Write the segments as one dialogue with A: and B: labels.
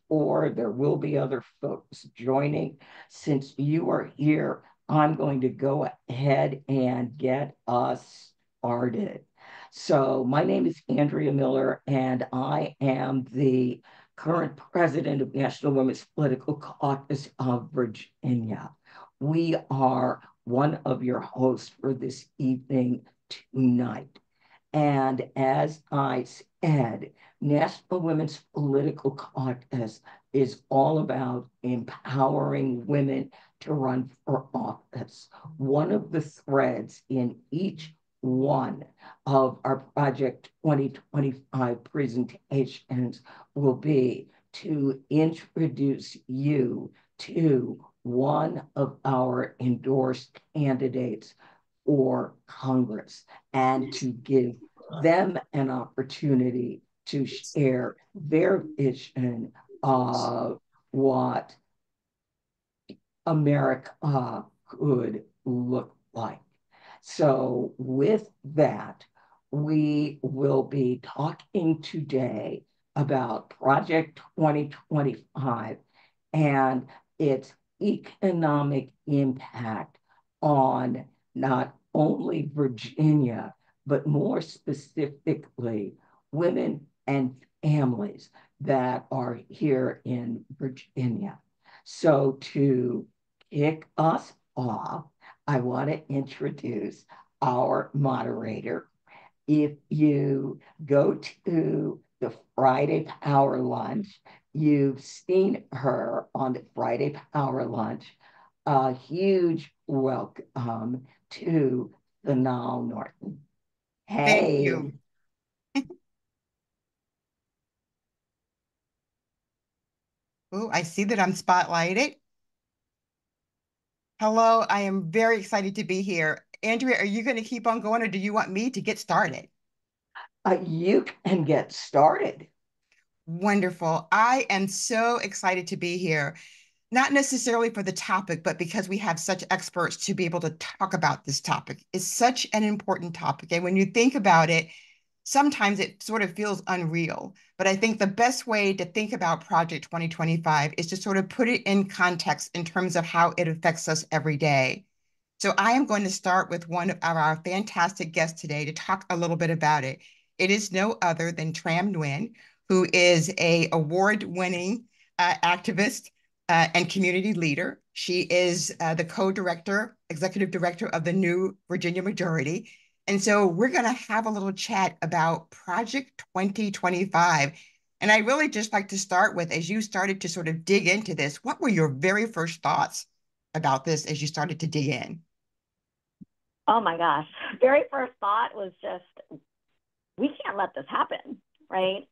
A: before. There will be other folks joining. Since you are here, I'm going to go ahead and get us started. So, my name is Andrea Miller, and I am the current president of National Women's Political Caucus of Virginia. We are one of your hosts for this evening tonight. And as I said, National Women's Political Caucus is all about empowering women to run for office. One of the threads in each one of our Project 2025 presentations will be to introduce you to one of our endorsed candidates for Congress and to give them an opportunity to share their vision of what America could look like. So, with that, we will be talking today about Project 2025 and its economic impact on not only Virginia, but more specifically, women and families that are here in Virginia. So, to kick us off, I want to introduce our moderator. If you go to the Friday Power Lunch, you've seen her on the Friday Power Lunch. A huge welcome to Sanal Norton.
B: Thank
A: Hey,
B: you. Oh, I see that I'm spotlighted. Hello, I am very excited to be here. Andrea, are you going to keep on going or do you want me to get started?
A: you can get started.
B: Wonderful. I am so excited to be here, not necessarily for the topic, but because we have such experts to be able to talk about this topic. It's such an important topic. And when you think about it, sometimes it sort of feels unreal. But I think the best way to think about Project 2025 is to sort of put it in context in terms of how it affects us every day. So I am going to start with one of our fantastic guests today to talk a little bit about it. It is no other than Tram Nguyen, who is a award-winning activist and community leader. She is the co-director, executive director of the New Virginia Majority. And so we're going to have a little chat about Project 2025. And I really just like to start with, as you started to sort of dig into this, what were your very first thoughts about this as you started to dig in?
C: Oh my gosh. Very first thought was just, we can't let this happen, right?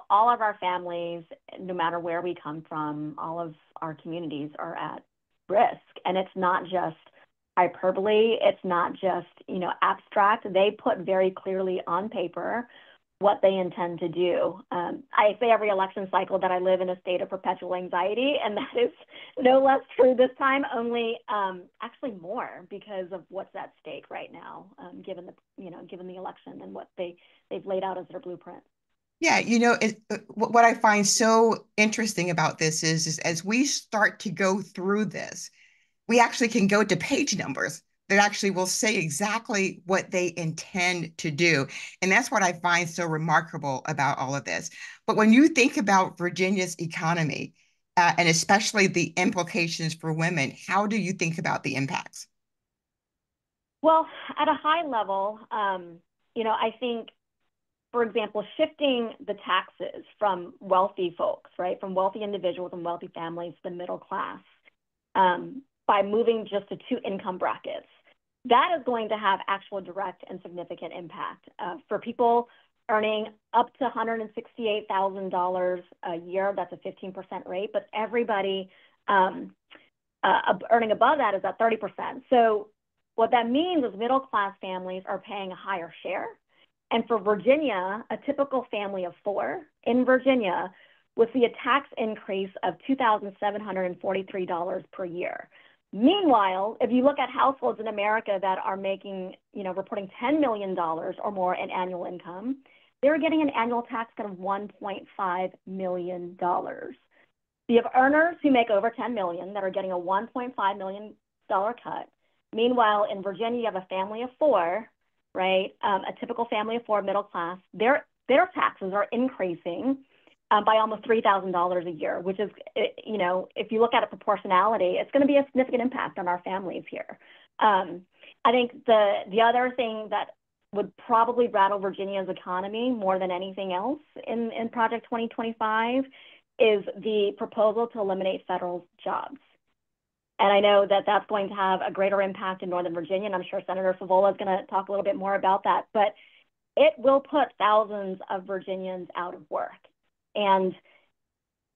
C: All of our families, no matter where we come from, all of our communities are at risk. And it's not just hyperbole, it's not just, abstract. They put very clearly on paper what they intend to do. I say every election cycle that I live in a state of perpetual anxiety, and that is no less true this time. Only actually more because of what's at stake right now, given the election and what they've laid out as their blueprint.
B: Yeah, what I find so interesting about this is as we start to go through this, we actually can go to page numbers that actually will say exactly what they intend to do. And that's what I find so remarkable about all of this. But when you think about Virginia's economy, and especially the implications for women, how do you think about the impacts?
C: Well, at a high level, I think, for example, shifting the taxes from wealthy folks, right, from wealthy individuals and wealthy families to the middle class, by moving just to two income brackets, that is going to have actual direct and significant impact for people earning up to $168,000 a year. That's a 15% rate, but everybody earning above that is at 30%. So what that means is middle class families are paying a higher share. And for Virginia, a typical family of four in Virginia would see a tax increase of $2,743 per year. Meanwhile, if you look at households in America that are making, reporting $10 million or more in annual income, they're getting an annual tax cut of $1.5 million. You have earners who make over 10 million that are getting a $1.5 million cut. Meanwhile, in Virginia, you have a family of four, right? A typical family of four, middle class. Their taxes are increasing by almost $3,000 a year, which is, if you look at it proportionality, it's going to be a significant impact on our families here. I think the other thing that would probably rattle Virginia's economy more than anything else in Project 2025 is the proposal to eliminate federal jobs. And I know that that's going to have a greater impact in Northern Virginia, and I'm sure Senator Favola is going to talk a little bit more about that. But it will put thousands of Virginians out of work. And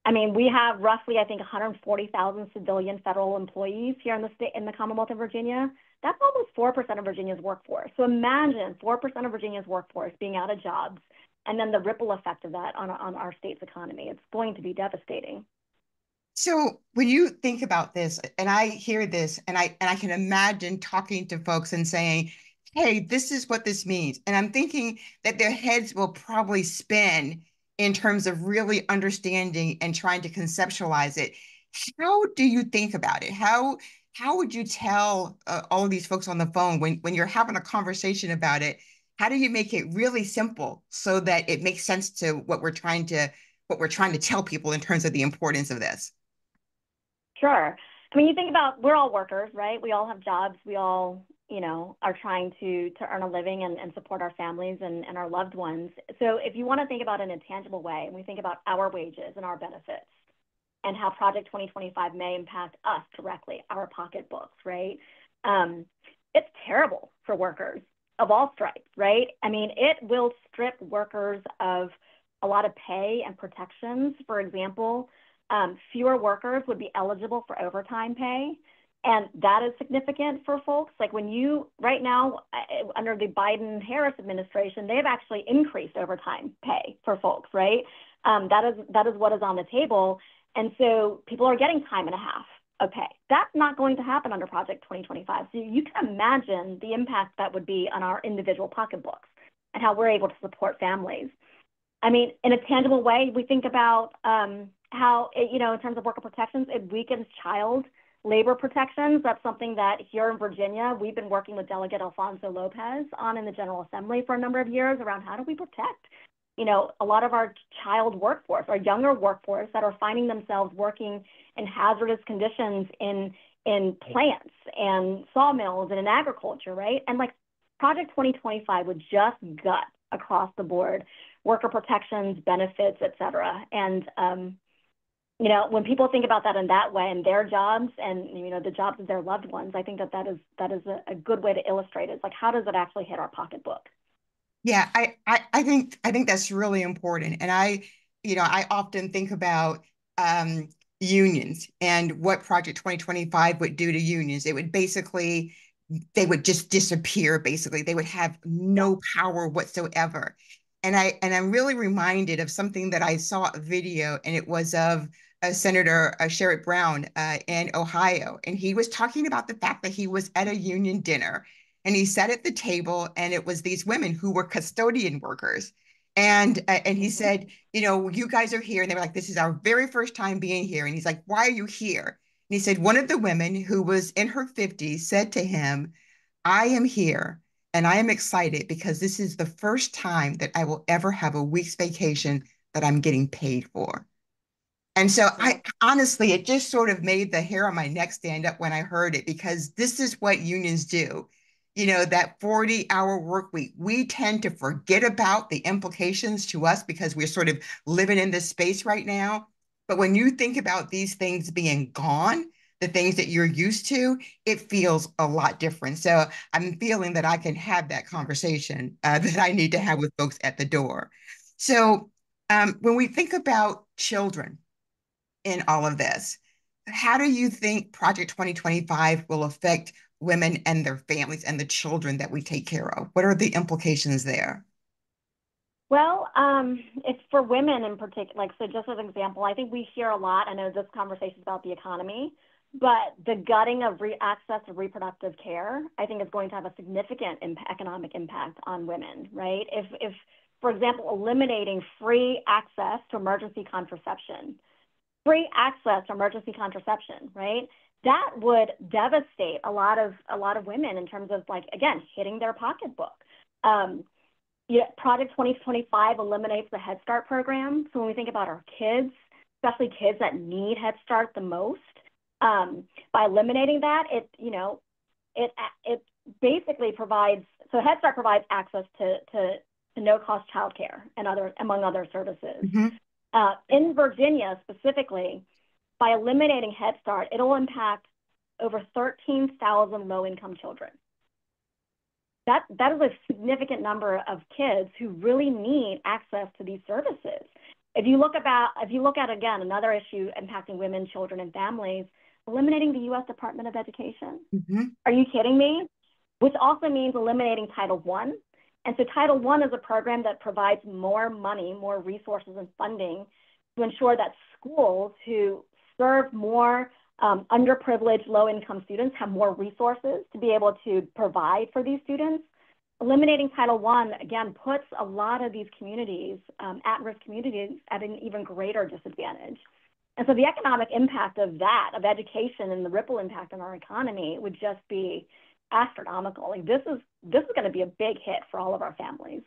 C: I mean, we have roughly, I think, 140,000 civilian federal employees here in the state, in the Commonwealth of Virginia. That's almost 4% of Virginia's workforce. So imagine 4% of Virginia's workforce being out of jobs, and then the ripple effect of that on our state's economy. It's going to be devastating.
B: So when you think about this, and I hear this, and I can imagine talking to folks and saying, "Hey, this is what this means," and I'm thinking that their heads will probably spin in terms of really understanding and trying to conceptualize it. How do you think about it? How would you tell all of these folks on the phone when you're having a conversation about it? How do you make it really simple so that it makes sense to what we're trying to tell people in terms of the importance of this?
C: Sure. I mean, you think about, we're all workers, right? We all have jobs. We all, are trying to earn a living and support our families and our loved ones. So if you want to think about it in a tangible way, and we think about our wages and our benefits and how Project 2025 may impact us directly, our pocketbooks, right? It's terrible for workers of all stripes, right? I mean, it will strip workers of a lot of pay and protections. For example, fewer workers would be eligible for overtime pay. And that is significant for folks. Like right now, under the Biden-Harris administration, they've actually increased overtime pay for folks, right? That is what is on the table. And so people are getting time and a half of pay. That's not going to happen under Project 2025. So you can imagine the impact that would be on our individual pocketbooks and how we're able to support families. I mean, in a tangible way, we think about how, in terms of worker protections, it weakens child labor protections. That's something that here in Virginia, we've been working with Delegate Alfonso Lopez on in the General Assembly for a number of years around how do we protect, a lot of our child workforce, our younger workforce that are finding themselves working in hazardous conditions in plants and sawmills and in agriculture, right? And like Project 2025 would just gut across the board worker protections, benefits, et cetera. And when people think about that in that way and their jobs and, the jobs of their loved ones, I think that is a good way to illustrate it. It's like, how does it actually hit our pocketbook?
B: Yeah, I think that's really important. And I often think about unions and what Project 2025 would do to unions. It would basically, they would just disappear, basically. They would have no power whatsoever. And I'm really reminded of something that I saw a video, and it was of Senator Sherrod Brown in Ohio. And he was talking about the fact that he was at a union dinner and he sat at the table, and it was these women who were custodian workers. And he said, you guys are here. And they were like, this is our very first time being here. And he's like, why are you here? And he said, one of the women who was in her 50s said to him, I am here and I am excited because this is the first time that I will ever have a week's vacation that I'm getting paid for. And so
C: Yeah.
B: I honestly, it just sort of made the hair on my neck stand up when I heard it, because this is what unions do. That 40-hour work week, we tend to forget about the implications to us because we're sort of living in this space right now. But when you think about these things being gone, the things that you're used to, it feels a lot different. So I'm feeling that I can have that conversation that I need to have with folks at the door. So when we think about children, in all of this. How do you think Project 2025 will affect women and their families and the children that we take care of? What are the implications there?
C: Well, it's for women in particular. Like, so just as an example, I think we hear a lot, I know this conversation is about the economy, but the gutting of access to reproductive care, I think is going to have a significant economic impact on women, right? If for example, eliminating free access to emergency contraception. Free access to emergency contraception, right? That would devastate a lot of women in terms of, like, again, hitting their pocketbook. Yeah, Project 2025 eliminates the Head Start program. So when we think about our kids, especially kids that need Head Start the most, by eliminating that, it basically provides, so Head Start provides access to no cost childcare and among other services. In Virginia specifically, by eliminating Head Start, it'll impact over 13,000 low-income children. That is a significant number of kids who really need access to these services. If you look at, again, another issue impacting women, children, and families, eliminating the U.S. Department of Education. Are you kidding me? Which also means eliminating Title I. And so Title I is a program that provides more money, more resources and funding to ensure that schools who serve more underprivileged, low-income students have more resources to be able to provide for these students. Eliminating Title I, again, puts a lot of these communities, at-risk communities, at an even greater disadvantage. And so the economic impact of that, of education, and the ripple impact on our economy would just be astronomical. Like, this is going to be a big hit for all of our families.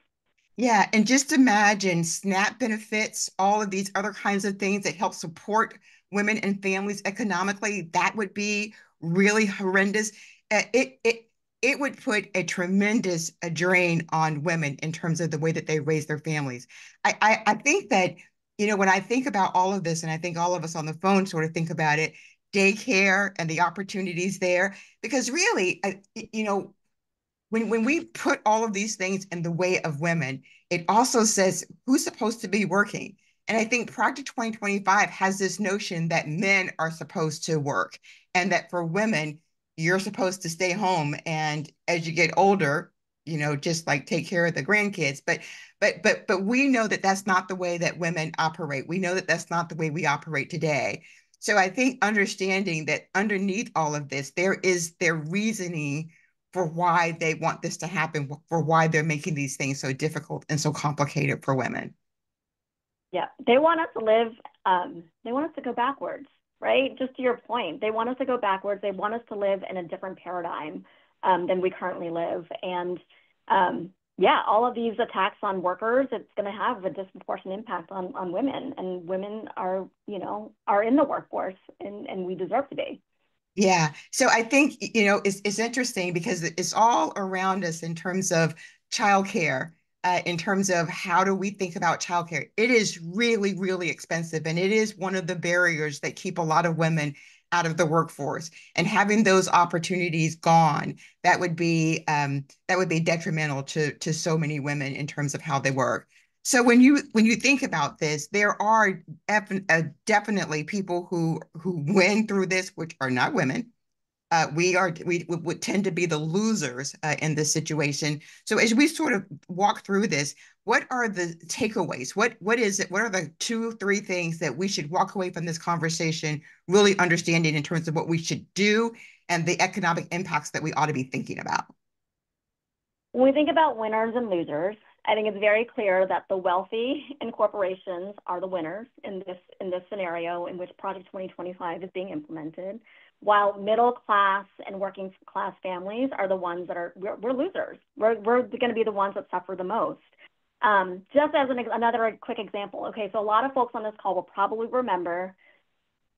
B: Yeah, and just imagine SNAP benefits, all of these other kinds of things that help support women and families economically. That would be really horrendous. It would put a tremendous drain on women in terms of the way that they raise their families. I think that, when I think about all of this, and I think all of us on the phone sort of think about it, daycare and the opportunities there, because really, when we put all of these things in the way of women, it also says who's supposed to be working. And I think Project 2025 has this notion that men are supposed to work, and that for women, you're supposed to stay home, and as you get older, just like take care of the grandkids. But we know that that's not the way that women operate. We know that that's not the way we operate today. So I think understanding that underneath all of this, there is their reasoning for why they want this to happen, for why they're making these things so difficult and so complicated for women.
C: Yeah, they want us to live, they want us to go backwards, right? Just to your point, they want us to go backwards. They want us to live in a different paradigm than we currently live. And yeah, all of these attacks on workers, it's going to have a disproportionate impact on women. And women are in the workforce, and we deserve to be.
B: Yeah. So I think, it's interesting because it's all around us in terms of childcare, in terms of how do we think about childcare. It is really, really expensive, and it is one of the barriers that keep a lot of women out of the workforce. And having those opportunities gone, that would be detrimental to so many women in terms of how they work. So when you think about this, there are definitely people who win through this, which are not women. We would tend to be the losers in this situation. So as we sort of walk through this, what are the takeaways? What is it? What are the 2, 3 things that we should walk away from this conversation really understanding in terms of what we should do and the economic impacts that we ought to be thinking about?
C: When we think about winners and losers, I think it's very clear that the wealthy and corporations are the winners in this scenario in which Project 2025 is being implemented, while middle class and working class families are the ones that we're losers. We're going to be the ones that suffer the most. Just as another quick example, okay, so a lot of folks on this call will probably remember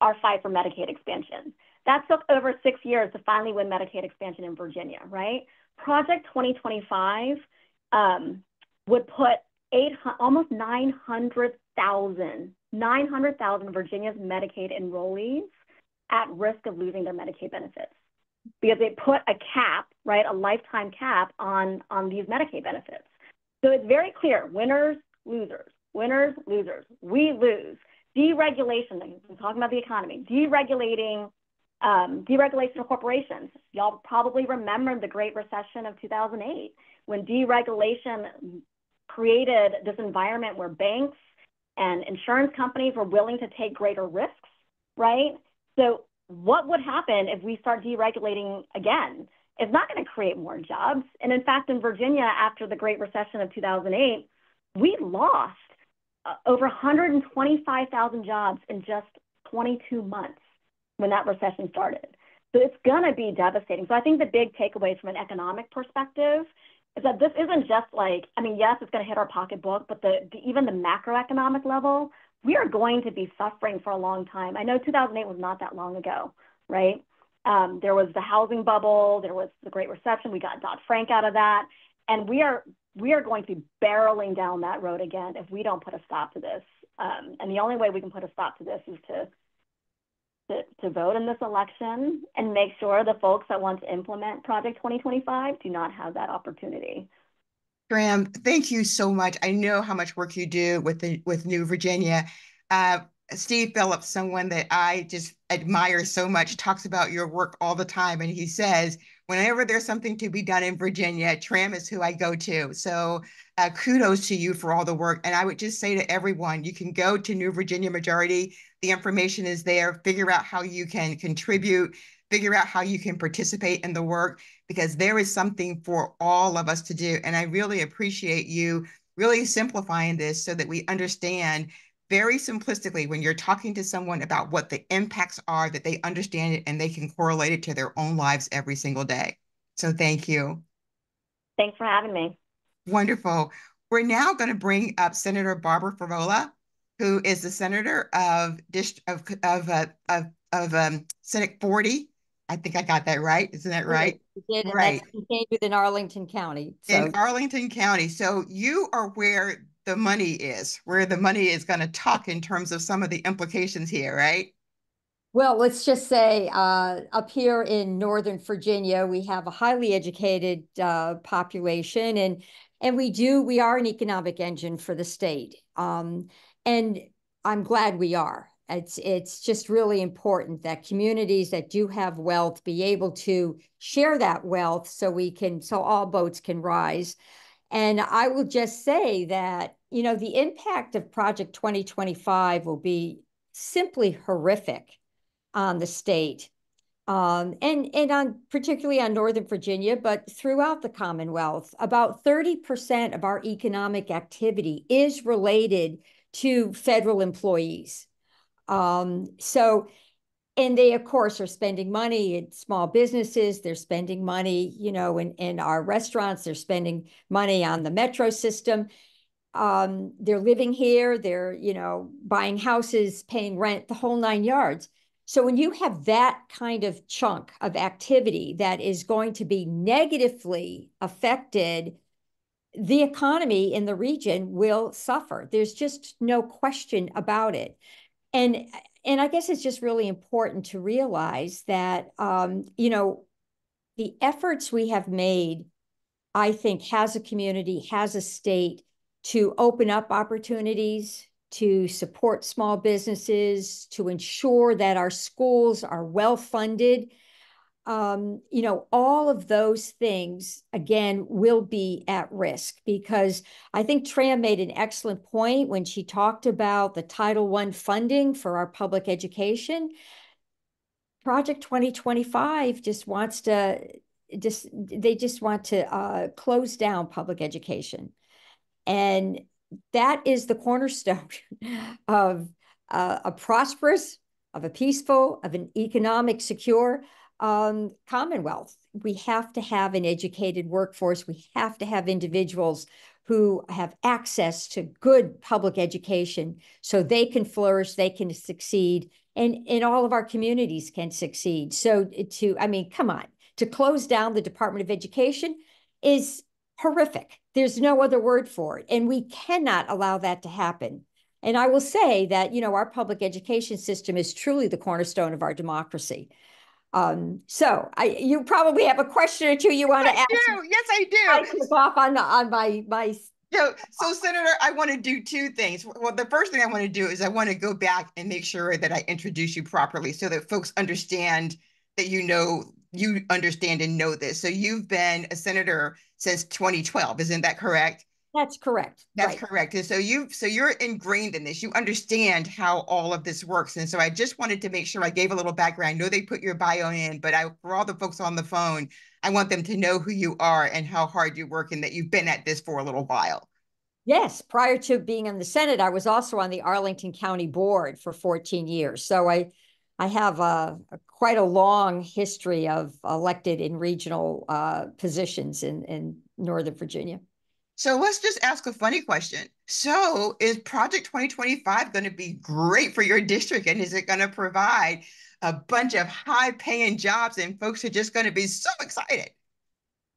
C: our fight for Medicaid expansion. That took over 6 years to finally win Medicaid expansion in Virginia, right? Project 2025 would put almost 900,000 Virginia's Medicaid enrollees at risk of losing their Medicaid benefits because they put a cap, right, a lifetime cap on these Medicaid benefits. So it's very clear, winners, losers, winners, losers. We lose. Deregulation, I'm talking about the economy, deregulation of corporations. Y'all probably remember the Great Recession of 2008 when deregulation created this environment where banks and insurance companies were willing to take greater risks, right? So what would happen if we start deregulating again? It's not going to create more jobs. And in fact, in Virginia, after the Great Recession of 2008, we lost over 125,000 jobs in just 22 months when that recession started. So it's going to be devastating. So I think the big takeaways from an economic perspective is that this isn't just like, I mean, yes, it's going to hit our pocketbook, but even the macroeconomic level, we are going to be suffering for a long time. I know 2008 was not that long ago, right? There was the housing bubble, there was the Great Recession, we got Dodd-Frank out of that, and we are going to be barreling down that road again if we don't put a stop to this. And the only way we can put a stop to this is to vote in this election and make sure the folks that want to implement Project 2025 do not have that opportunity.
B: Graham, thank you so much. I know how much work you do with New Virginia. Steve Phillips, someone that I just admire so much, talks about your work all the time. And he says, whenever there's something to be done in Virginia, Tram is who I go to. So kudos to you for all the work. And I would just say to everyone, you can go to New Virginia Majority. The information is there. Figure out how you can contribute, figure out how you can participate in the work, because there is something for all of us to do. And I really appreciate you really simplifying this so that we understand very simplistically when you're talking to someone about what the impacts are, that they understand it and they can correlate it to their own lives every single day. So thank you.
C: Thanks for having me.
B: Wonderful. We're now going to bring up Senator Barbara Favola, who is the senator of Senate 40. I think I got that right. Isn't that right?
D: You did, and
B: Right.
D: that's contained within Arlington County.
B: In
D: So,
B: Arlington County. So you are where the money is going to talk in terms of some of the implications here, right?
D: well, let's just say up here in Northern Virginia, we have a highly educated population, and we are an economic engine for the state. And I'm glad we are. It's just really important that communities that do have wealth be able to share that wealth so all boats can rise. And I will just say that, the impact of Project 2025 will be simply horrific on the state, and on particularly on Northern Virginia, but throughout the Commonwealth. About 30% of our economic activity is related to federal employees. So, and they, of course, are spending money in small businesses. They're spending money, in our restaurants. They're spending money on the metro system. They're living here. They're, buying houses, paying rent, the whole 9 yards. So when you have that kind of chunk of activity that is going to be negatively affected, the economy in the region will suffer. There's just no question about it. And and I guess it's just really important to realize that the efforts we have made, I think, as a community, as a state, to open up opportunities, to support small businesses, to ensure that our schools are well funded. All of those things, again, will be at risk, because I think Tram made an excellent point when she talked about the Title I funding for our public education. Project 2025 just want to close down public education. And that is the cornerstone of a prosperous, of a peaceful, of an economic, secure Commonwealth. We have to have an educated workforce. We have to have individuals who have access to good public education so they can flourish, they can succeed, and all of our communities can succeed. So come on, to close down the Department of Education is horrific. There's no other word for it. And we cannot allow that to happen. And I will say that, our public education system is truly the cornerstone of our democracy. So you probably have a question or two you want to ask.
B: Yes, I do.
D: I kick off on my.
B: So Senator, I want to do two things. Well, the first thing I want to do is I want to go back and make sure that I introduce you properly so that folks understand that you understand and know this. So you've been a senator since 2012, isn't that correct?
D: That's correct.
B: That's
D: right.
B: correct. And so you're ingrained in this. You understand how all of this works. And so I just wanted to make sure I gave a little background. I know they put your bio in, but for all the folks on the phone, I want them to know who you are and how hard you work and that you've been at this for a little while.
D: Yes, prior to being in the Senate, I was also on the Arlington County Board for 14 years. So I have quite a long history of elected and regional positions in Northern Virginia.
B: So let's just ask a funny question. So is Project 2025 going to be great for your district? And is it going to provide a bunch of high paying jobs and folks are just going to be so excited?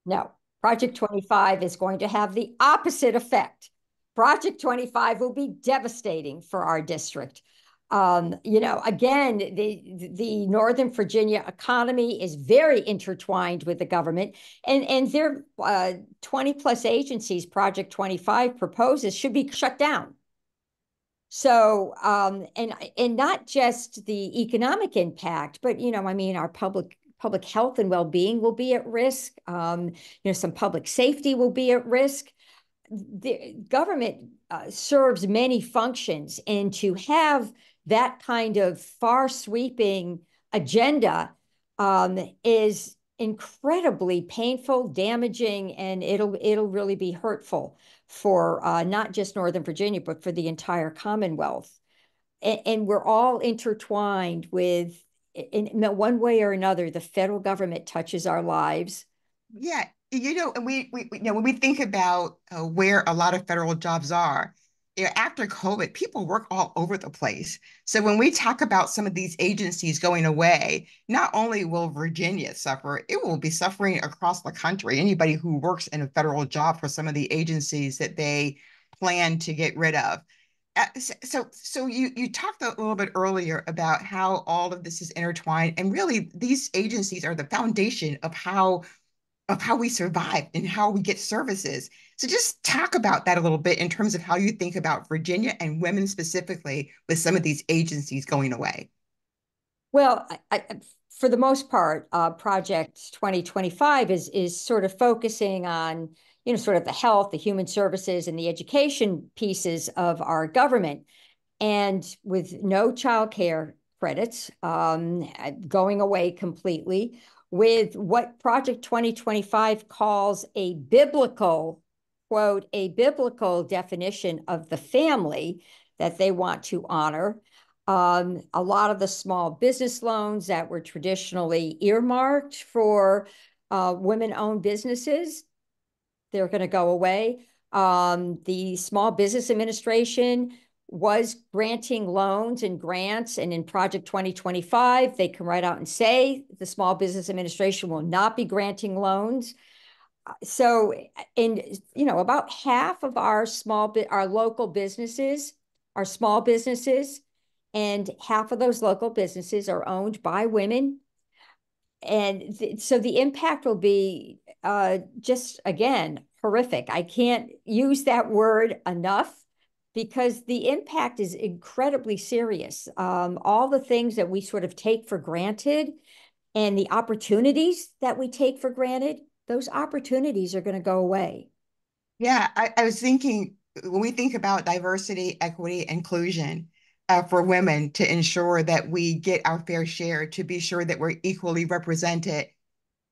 D: No, Project 25 is going to have the opposite effect. Project 25 will be devastating for our district. Again, the Northern Virginia economy is very intertwined with the government, and their 20 plus agencies Project 25 proposes should be shut down. So, and not just the economic impact, but I mean, our public health and well-being will be at risk. Some public safety will be at risk. The government serves many functions, and to have that kind of far-sweeping agenda is incredibly painful, damaging, and it'll really be hurtful for not just Northern Virginia, but for the entire Commonwealth. And we're all intertwined with, in one way or another, the federal government touches our lives.
B: Yeah, and when we think about where a lot of federal jobs are, after COVID, people work all over the place. So when we talk about some of these agencies going away, not only will Virginia suffer, it will be suffering across the country. Anybody who works in a federal job for some of the agencies that they plan to get rid of. So you talked a little bit earlier about how all of this is intertwined, and really these agencies are the foundation of how we survive and how we get services. So just talk about that a little bit in terms of how you think about Virginia and women specifically with some of these agencies going away.
D: Well, for the most part, Project 2025 is sort of focusing on, sort of the health, the human services, and the education pieces of our government. And with no child care credits going away completely, with what Project 2025 calls a biblical, quote, a biblical definition of the family that they want to honor. A lot of the small business loans that were traditionally earmarked for women-owned businesses, they're going to go away. The Small Business Administration was granting loans and grants, and in Project 2025, they come right out and say the Small Business Administration will not be granting loans. So, about half of our our local businesses are small businesses, and half of those local businesses are owned by women. And so the impact will be just, again, horrific. I can't use that word enough because the impact is incredibly serious. All the things that we sort of take for granted and the opportunities that we take for granted, those opportunities are going to go away.
B: Yeah, I was thinking when we think about diversity, equity, inclusion for women to ensure that we get our fair share, to be sure that we're equally represented,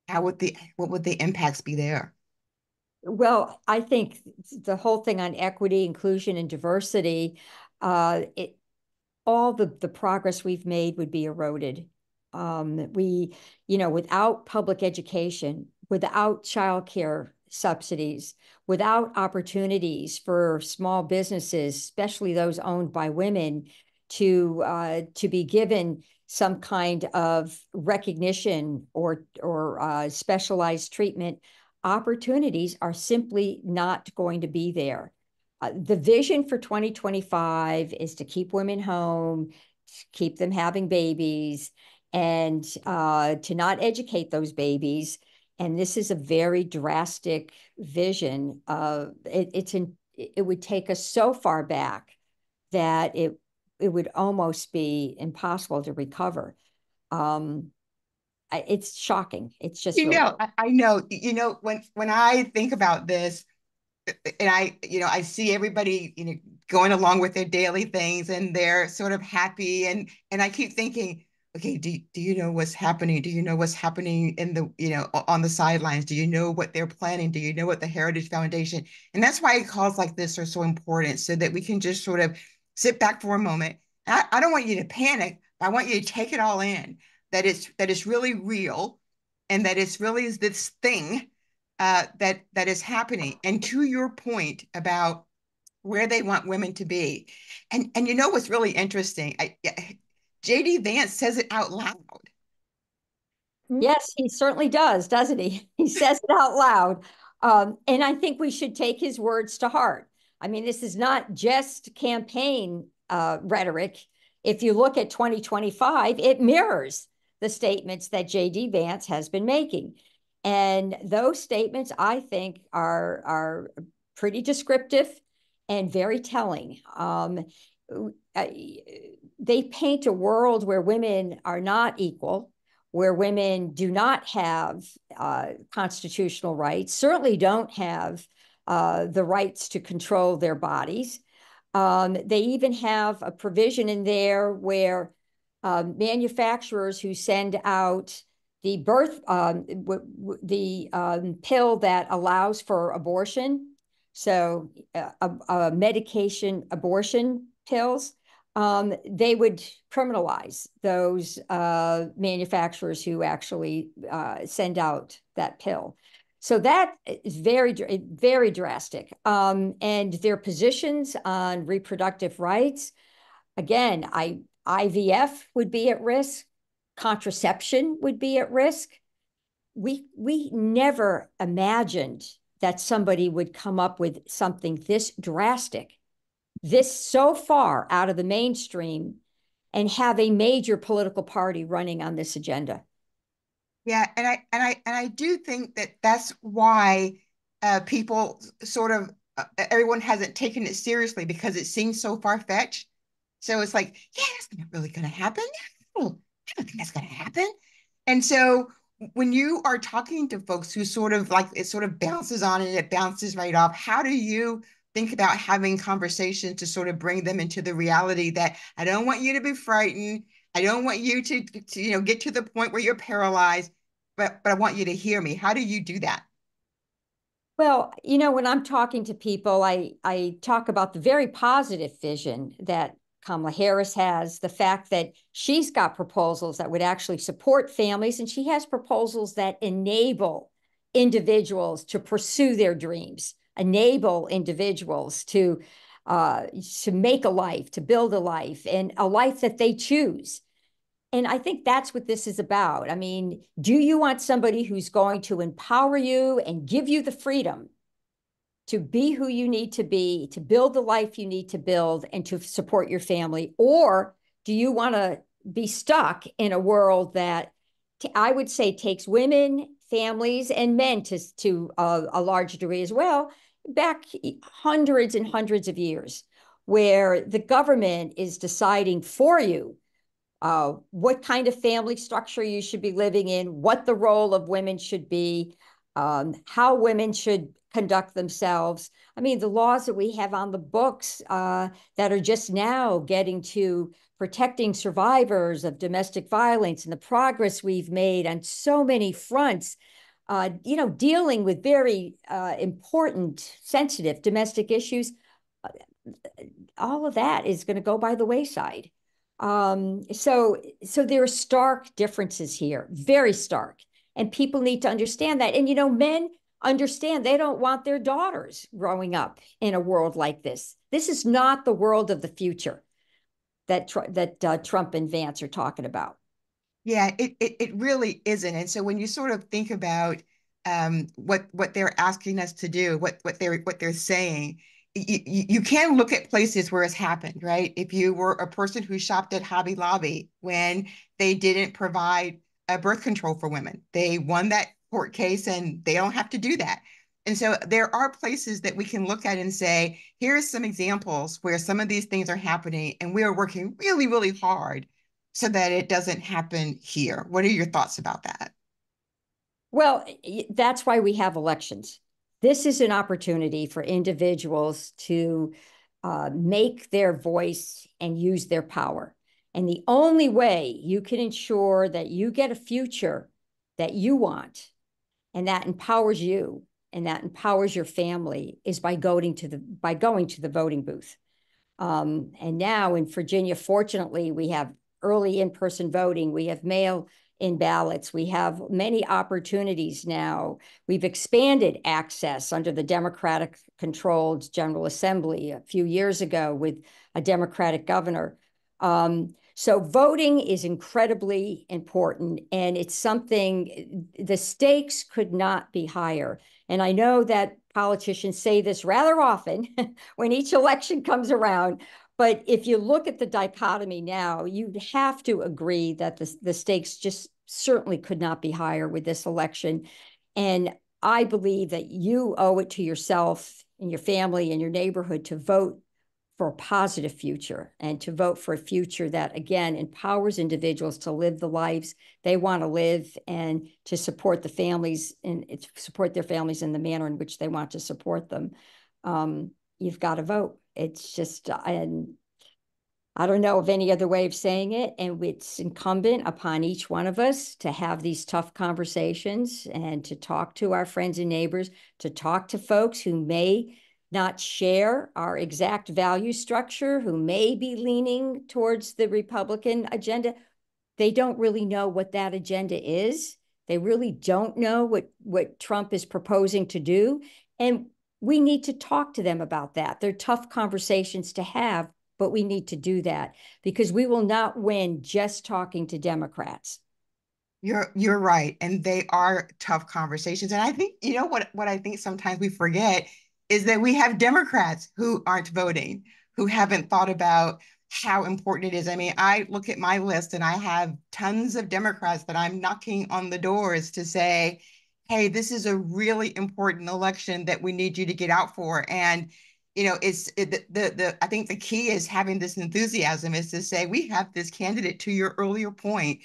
B: what would the impacts be there?
D: Well, I think the whole thing on equity, inclusion, and diversity, all the progress we've made would be eroded. Without public education, without childcare subsidies, without opportunities for small businesses, especially those owned by women, to be given some kind of recognition or specialized treatment, opportunities are simply not going to be there. The vision for 2025 is to keep women home, keep them having babies, and to not educate those babies. And this is a very drastic vision. It would take us so far back that it would almost be impossible to recover. It's shocking. It's just really.
B: I know, when I think about this, and I see everybody, going along with their daily things and they're sort of happy. And I keep thinking, okay, do you know what's happening? Do you know what's happening in the, on the sidelines? Do you know what they're planning? Do you know what the Heritage Foundation? And that's why calls like this are so important, so that we can just sort of sit back for a moment. I don't want you to panic. I want you to take it all in, that it's really real, and that it's really this thing that is happening. And to your point about where they want women to be. And you know what's really interesting? JD Vance says it out loud.
D: Yes, he certainly does, doesn't he? He says it out loud. And I think we should take his words to heart. I mean, this is not just campaign rhetoric. If you look at 2025, it mirrors the statements that JD Vance has been making. And those statements, I think, are pretty descriptive and very telling. They paint a world where women are not equal, where women do not have constitutional rights, certainly don't have the rights to control their bodies. They even have a provision in there where manufacturers who send out the pill that allows for abortion, so medication abortion pills, they would criminalize those manufacturers who actually send out that pill. So that is very, very drastic. And their positions on reproductive rights, again, IVF would be at risk, contraception would be at risk. We never imagined that somebody would come up with something this drastic, this so far out of the mainstream, and have a major political party running on this agenda.
B: Yeah, and I do think that that's why people sort of everyone hasn't taken it seriously, because it seems so far-fetched. So it's like, yeah, that's not really going to happen. I don't think that's going to happen. And so when you are talking to folks who sort of like, it sort of bounces on and it bounces right off, how do you think about having conversations to sort of bring them into the reality that I don't want you to be frightened. I don't want you to get to the point where you're paralyzed, but I want you to hear me. How do you do that?
D: Well, when I'm talking to people, I talk about the very positive vision that Kamala Harris has, the fact that she's got proposals that would actually support families, and she has proposals that enable individuals to pursue their dreams, enable individuals to make a life, to build a life, and a life that they choose. And I think that's what this is about. I mean, do you want somebody who's going to empower you and give you the freedom to be who you need to be, to build the life you need to build, and to support your family? Or do you want to be stuck in a world that I would say takes women, families, and men to a large degree as well, back hundreds and hundreds of years, where the government is deciding for you what kind of family structure you should be living in, what the role of women should be, how women should conduct themselves. I mean, the laws that we have on the books that are just now getting to protecting survivors of domestic violence, and the progress we've made on so many fronts, dealing with very important, sensitive domestic issues. All of that is going to go by the wayside. So there are stark differences here, very stark. And people need to understand that. And, men understand they don't want their daughters growing up in a world like this. This is not the world of the future that Trump and Vance are talking about.
B: Yeah, it really isn't. And so when you sort of think about what they're asking us to do, what they're saying, you can look at places where it's happened, right? If you were a person who shopped at Hobby Lobby when they didn't provide birth control for women, they won that court case and they don't have to do that. And so there are places that we can look at and say, here's some examples where some of these things are happening, and we are working really, really hard so that it doesn't happen here. What are your thoughts about that?
D: Well, that's why we have elections. This is an opportunity for individuals to make their voice and use their power. And the only way you can ensure that you get a future that you want and that empowers you and that empowers your family is by going to the voting booth. And now in Virginia, fortunately, we have early in-person voting. We have mail-in ballots. We have many opportunities now. We've expanded access under the Democratic-controlled General Assembly a few years ago with a Democratic governor. So voting is incredibly important, and it's something, the stakes could not be higher. And I know that politicians say this rather often when each election comes around. But if you look at the dichotomy now, you'd have to agree that the stakes just certainly could not be higher with this election. And I believe that you owe it to yourself and your family and your neighborhood to vote for a positive future and to vote for a future that, again, empowers individuals to live the lives they want to live and to support the families and support their families in the manner in which they want to support them. You've got to vote. It's just, and I don't know of any other way of saying it. And it's incumbent upon each one of us to have these tough conversations and to talk to our friends and neighbors, to talk to folks who may not share our exact value structure, who may be leaning towards the Republican agenda. They don't really know what that agenda is. They really don't know what Trump is proposing to do. And we need to talk to them about that. They're tough conversations to have, but we need to do that because we will not win just talking to Democrats.
B: You're right, and they are tough conversations. And I think what I think sometimes we forget is that we have Democrats who aren't voting, who haven't thought about how important it is. I mean, I look at my list and I have tons of Democrats that I'm knocking on the doors to say, "Hey, this is a really important election that we need you to get out for." And I think the key is having this enthusiasm is to say we have this candidate, to your earlier point,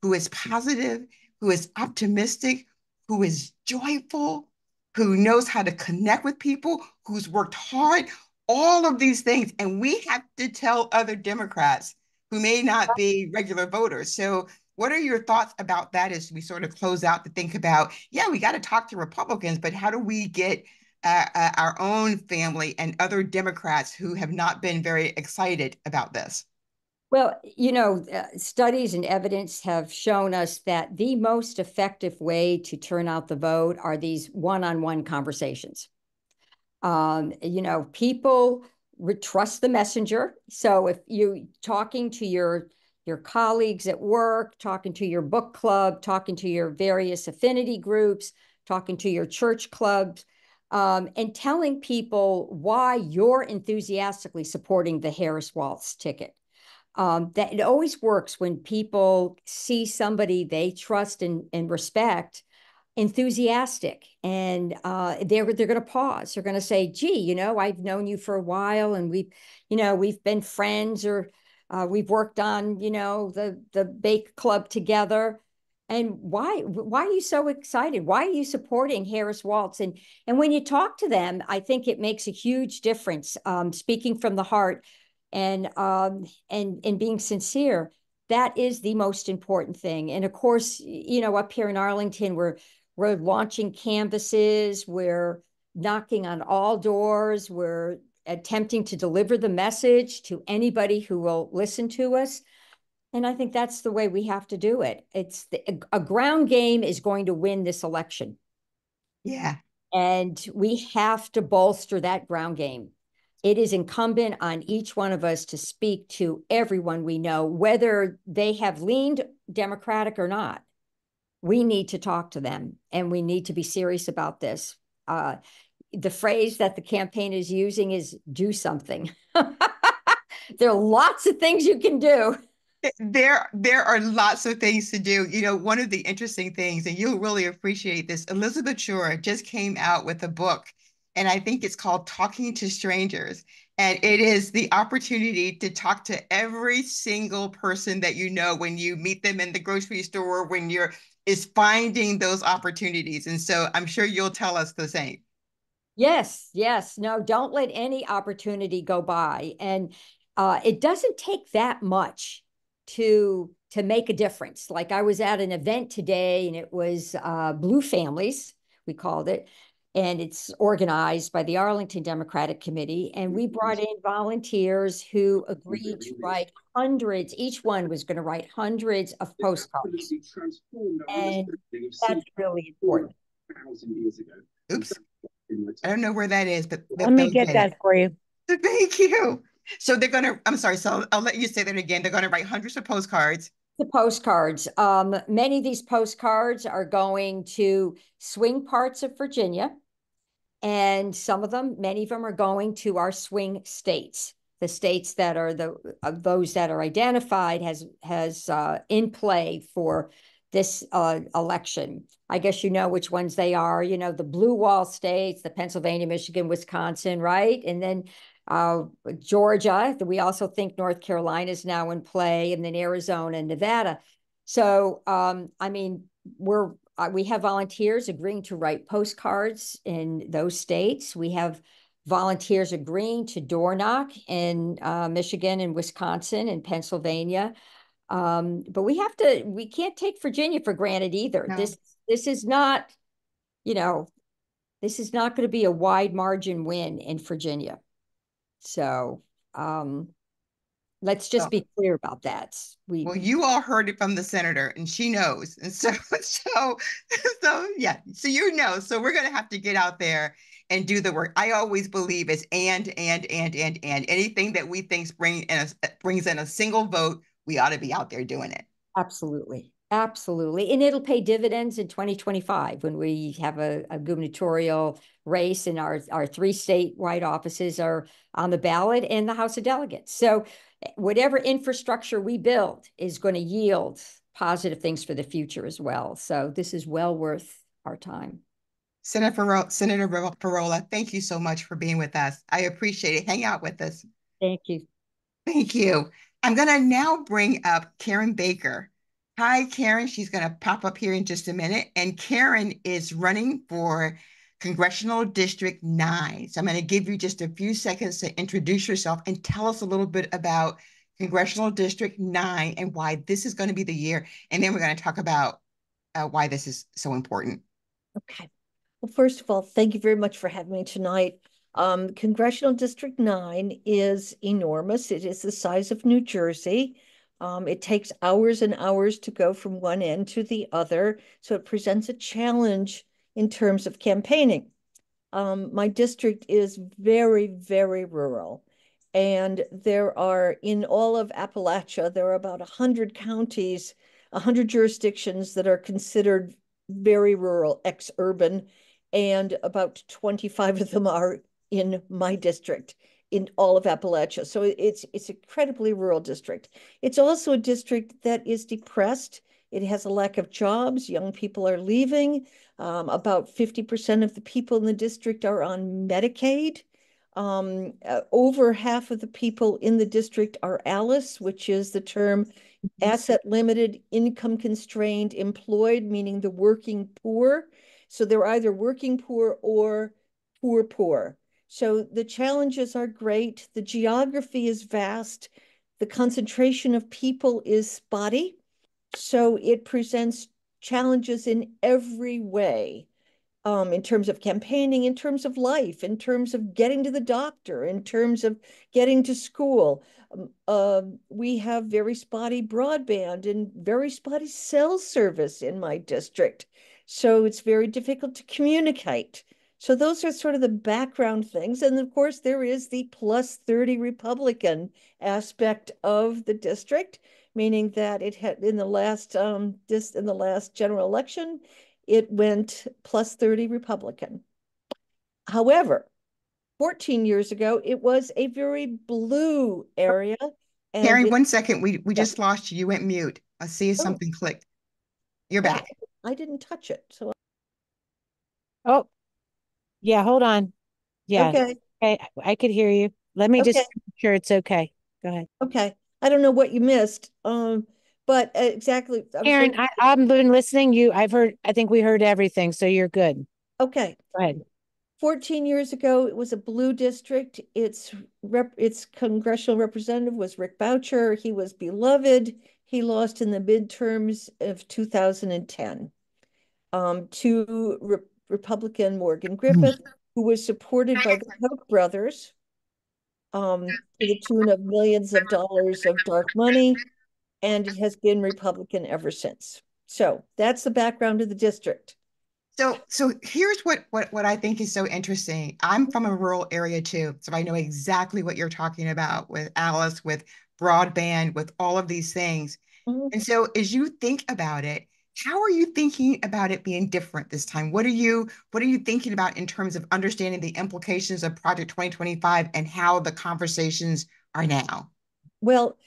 B: who is positive, who is optimistic, who is joyful, who knows how to connect with people, who's worked hard, all of these things. And we have to tell other Democrats who may not be regular voters. So, what are your thoughts about that as we sort of close out to think about, yeah, we got to talk to Republicans, but how do we get our own family and other Democrats who have not been very excited about this?
D: Well, studies and evidence have shown us that the most effective way to turn out the vote are these one-on-one conversations. People trust the messenger. So if you talking to your colleagues at work, talking to your book club, talking to your various affinity groups, talking to your church clubs, and telling people why you're enthusiastically supporting the Harris-Walz ticket. That it always works when people see somebody they trust and respect enthusiastic, and they're going to pause. They're going to say, "Gee, I've known you for a while, and we've been friends, or we've worked on the bake club together. And why are you so excited? Why are you supporting Harris-Walz?" And when you talk to them, I think it makes a huge difference. Speaking from the heart and being sincere, that is the most important thing. And of course, up here in Arlington, we're launching canvases, we're knocking on all doors, we're attempting to deliver the message to anybody who will listen to us. And I think that's the way we have to do it. A ground game is going to win this election.
B: Yeah.
D: And we have to bolster that ground game. It is incumbent on each one of us to speak to everyone we know, whether they have leaned Democratic or not. We need to talk to them, and we need to be serious about this. The phrase that the campaign is using is "do something." There are lots of things you can do.
B: There are lots of things to do. One of the interesting things, and you'll really appreciate this, Elizabeth Shore just came out with a book, and I think it's called Talking to Strangers. And it is the opportunity to talk to every single person that you know when you meet them in the grocery store, when you're is finding those opportunities. And so I'm sure you'll tell us the same.
D: Yes, yes. No, don't let any opportunity go by. And it doesn't take that much to make a difference. Like I was at an event today, and it was Blue Families, we called it, and it's organized by the Arlington Democratic Committee. And we brought in volunteers who agreed to write hundreds, each one was going to write hundreds of postcards. And that's really important.
B: Oops. I don't know where that is, but
E: Let me get that for you.
B: Thank you. So they're going to, I'm sorry, so I'll let you say that again. They're going to write hundreds of postcards.
D: The postcards. Many of these postcards are going to swing parts of Virginia, and some of them, many of them are going to our swing states, the states that are those that are identified has in play for this election. I guess you know which ones they are. You know, the blue wall states, the Pennsylvania, Michigan, Wisconsin, right? And then Georgia. We also think North Carolina is now in play, and then Arizona and Nevada. So, I mean, we have volunteers agreeing to write postcards in those states. We have volunteers agreeing to door knock in Michigan and Wisconsin and Pennsylvania. But we can't take Virginia for granted either.
B: No.
D: This is not, this is not going to be a wide margin win in Virginia. So let's just be clear about that.
B: Well, you all heard it from the senator, and she knows. And so yeah. So So we're gonna have to get out there and do the work. I always believe it's and anything that we think brings in a single vote, we ought to be out there doing it.
D: Absolutely. Absolutely. And it'll pay dividends in 2025 when we have a gubernatorial race, and our 3 statewide offices are on the ballot and the House of Delegates. So whatever infrastructure we build is going to yield positive things for the future as well. So this is well worth our time.
B: Senator Parola, thank you so much for being with us. I appreciate it. Hang out with us.
D: Thank you.
B: Thank you. I'm going to now bring up Karen Baker. Hi, Karen. She's going to pop up here in just a minute. And Karen is running for Congressional District 9. So I'm going to give you just a few seconds to introduce yourself and tell us a little bit about Congressional District 9 and why this is going to be the year. And then we're going to talk about why this is so important.
E: Okay. Well, first of all, thank you very much for having me tonight. Congressional District 9 is enormous. It is the size of New Jersey. It takes hours and hours to go from one end to the other. So it presents a challenge in terms of campaigning. My district is very, very rural. And there are, in all of Appalachia, there are about 100 counties, 100 jurisdictions that are considered very rural, ex-urban, and about 25 of them are in my district, in all of Appalachia. So it's incredibly rural district. It's also a district that is depressed. It has a lack of jobs. Young people are leaving. About 50% of the people in the district are on Medicaid. Over half of the people in the district are ALICE, which is the term asset limited, income constrained, employed, meaning the working poor. So they're either working poor or poor. So the challenges are great. The geography is vast. The concentration of people is spotty. So it presents challenges in every way, in terms of campaigning, in terms of life, in terms of getting to the doctor, in terms of getting to school. We have very spotty broadband and very spotty cell service in my district. So it's very difficult to communicate. So those are sort of the background things. And of course, there is the plus 30 Republican aspect of the district, meaning that it had in the last general election, it went plus 30 Republican. However, 14 years ago, it was a very blue area. And
B: Karen, 1 second. We just lost you. You went mute. I see something clicked. You're back.
E: I didn't touch it. So.
F: Oh, yeah, hold on. Yeah.
E: Okay.
F: I could hear you. Let me just make sure it's okay. Go ahead.
E: Okay. I don't know what you missed. But exactly.
F: Karen, I've been listening. I think we heard everything, so you're good.
E: Okay.
F: Go ahead.
E: 14 years ago, it was a blue district. Its congressional representative was Rick Boucher. He was beloved. He lost in the midterms of 2010 to Republican Morgan Griffith, who was supported by the Koch brothers to the tune of millions of dollars of dark money, and it has been Republican ever since. So that's the background of the district.
B: So here's what I think is so interesting. I'm from a rural area too, so I know exactly what you're talking about with Alice, with broadband, with all of these things.
E: Mhm.
B: And so as you think about it, how are you thinking about it being different this time? What are you thinking about in terms of understanding the implications of Project 2025 and how the conversations are now?
E: Well,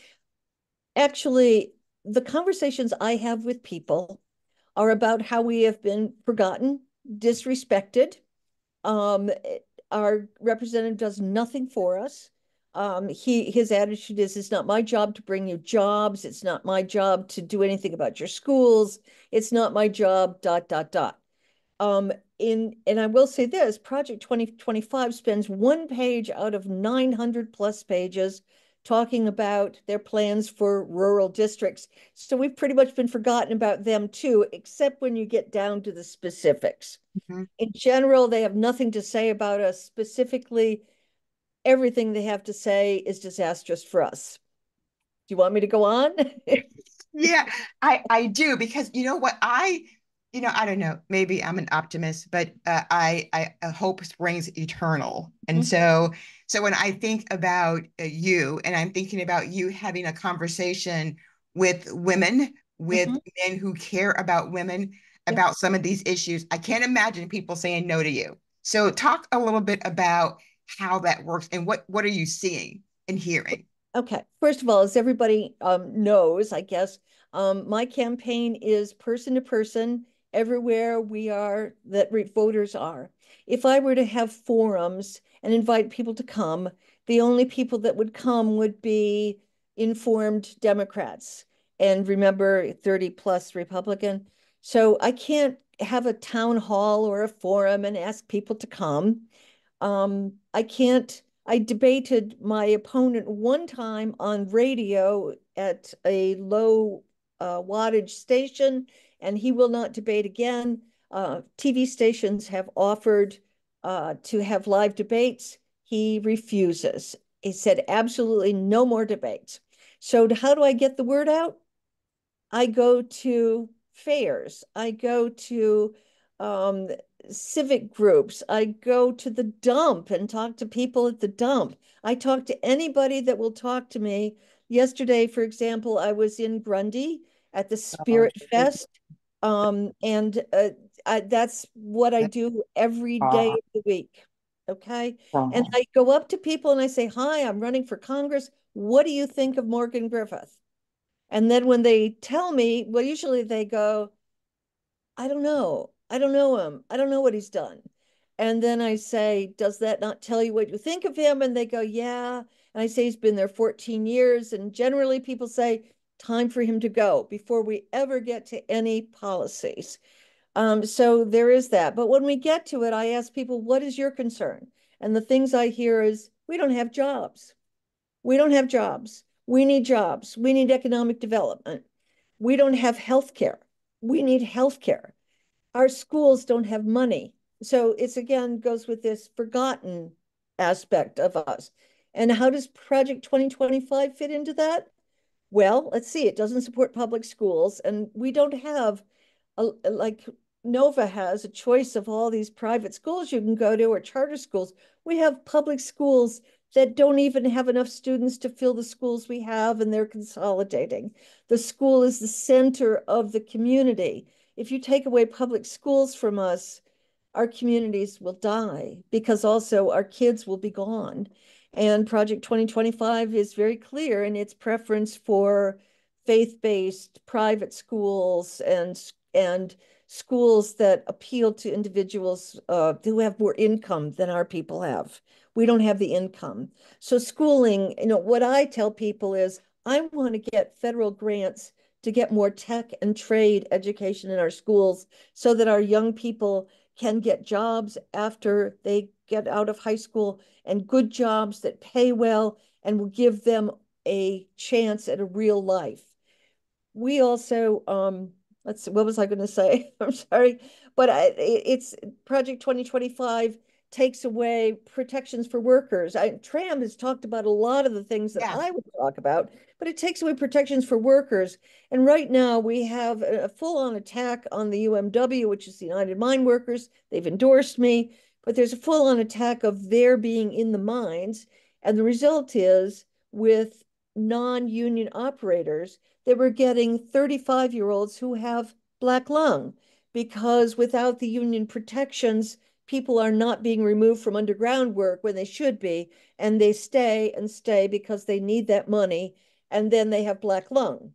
E: actually, the conversations I have with people are about how we have been forgotten, disrespected. Um, our representative does nothing for us. His attitude is, it's not my job to bring you jobs. It's not my job to do anything about your schools. It's not my job, dot, dot, dot. And I will say this, Project 2025 spends one page out of 900 plus pages talking about their plans for rural districts. So we've pretty much been forgotten about them too, except when you get down to the specifics.
B: Mhm.
E: In general, they have nothing to say about us. Specifically, everything they have to say is disastrous for us. Do you want me to go on?
B: Yeah, I do because you know what I don't know, maybe I'm an optimist, but I hope springs eternal. And so when I think about you and I'm thinking about you having a conversation with women, with
E: Mhm.
B: men who care about women,
E: Yep.
B: about some of these issues, I can't imagine people saying no to you. So talk a little bit about how that works and what are you seeing and hearing?
E: Okay. First of all, as everybody knows, I guess, my campaign is person to person everywhere we are that voters are. If I were to have forums and invite people to come, the only people that would come would be informed Democrats. And remember, 30 plus Republican. So I can't have a town hall or a forum and ask people to come. I can't, I debated my opponent one time on radio at a low wattage station, and he will not debate again. TV stations have offered to have live debates. He refuses. He said, absolutely no more debates. So, how do I get the word out? I go to fairs. I go to um, civic groups. I go to the dump and talk to people at the dump. I talk to anybody that will talk to me. Yesterday, for example, I was in Grundy at the
A: Oh,
E: Spirit Fest. And that's what I do every day
A: uh,
E: of the week. Okay. And
A: uh,
E: I go up to people and I say, hi, I'm running for Congress. What do you think of Morgan Griffith? And then when they tell me, well, usually they go, I don't know. I don't know him. I don't know what he's done. And then I say, does that not tell you what you think of him? And they go, yeah. And I say, he's been there 14 years. And generally people say, time for him to go before we ever get to any policies. So there is that. But when we get to it, I ask people, what is your concern? And the things I hear is, we don't have jobs. We don't have jobs. We need jobs. We need economic development. We don't have health care. We need health care. Our schools don't have money. So it's again goes with this forgotten aspect of us. And how does Project 2025 fit into that? Well, let's see. It doesn't support public schools, and we don't have like Nova has a choice of all these private schools you can go to or charter schools. We have public schools that don't even have enough students to fill the schools we have, and they're consolidating. The school is the center of the community. If you take away public schools from us, our communities will die because also our kids will be gone. And Project 2025 is very clear in its preference for faith-based private schools and schools that appeal to individuals who have more income than our people have. We don't have the income. So schooling, what I tell people is I want to get federal grants to get more tech and trade education in our schools so that our young people can get jobs after they get out of high school and good jobs that pay well and will give them a chance at a real life. we also, let's see, what was I going to say? I'm sorry, but it's Project 2025 takes away protections for workers. Tram has talked about a lot of the things that
B: Yeah.
E: I would talk about, but it takes away protections for workers. And right now we have a full-on attack on the UMW, which is the United Mine Workers. They've endorsed me, but there's a full-on attack of their being in the mines. And the result is with non-union operators, they were getting 35-year-olds who have black lung because without the union protections, people are not being removed from underground work when they should be, and they stay and stay because they need that money, and then they have black lung.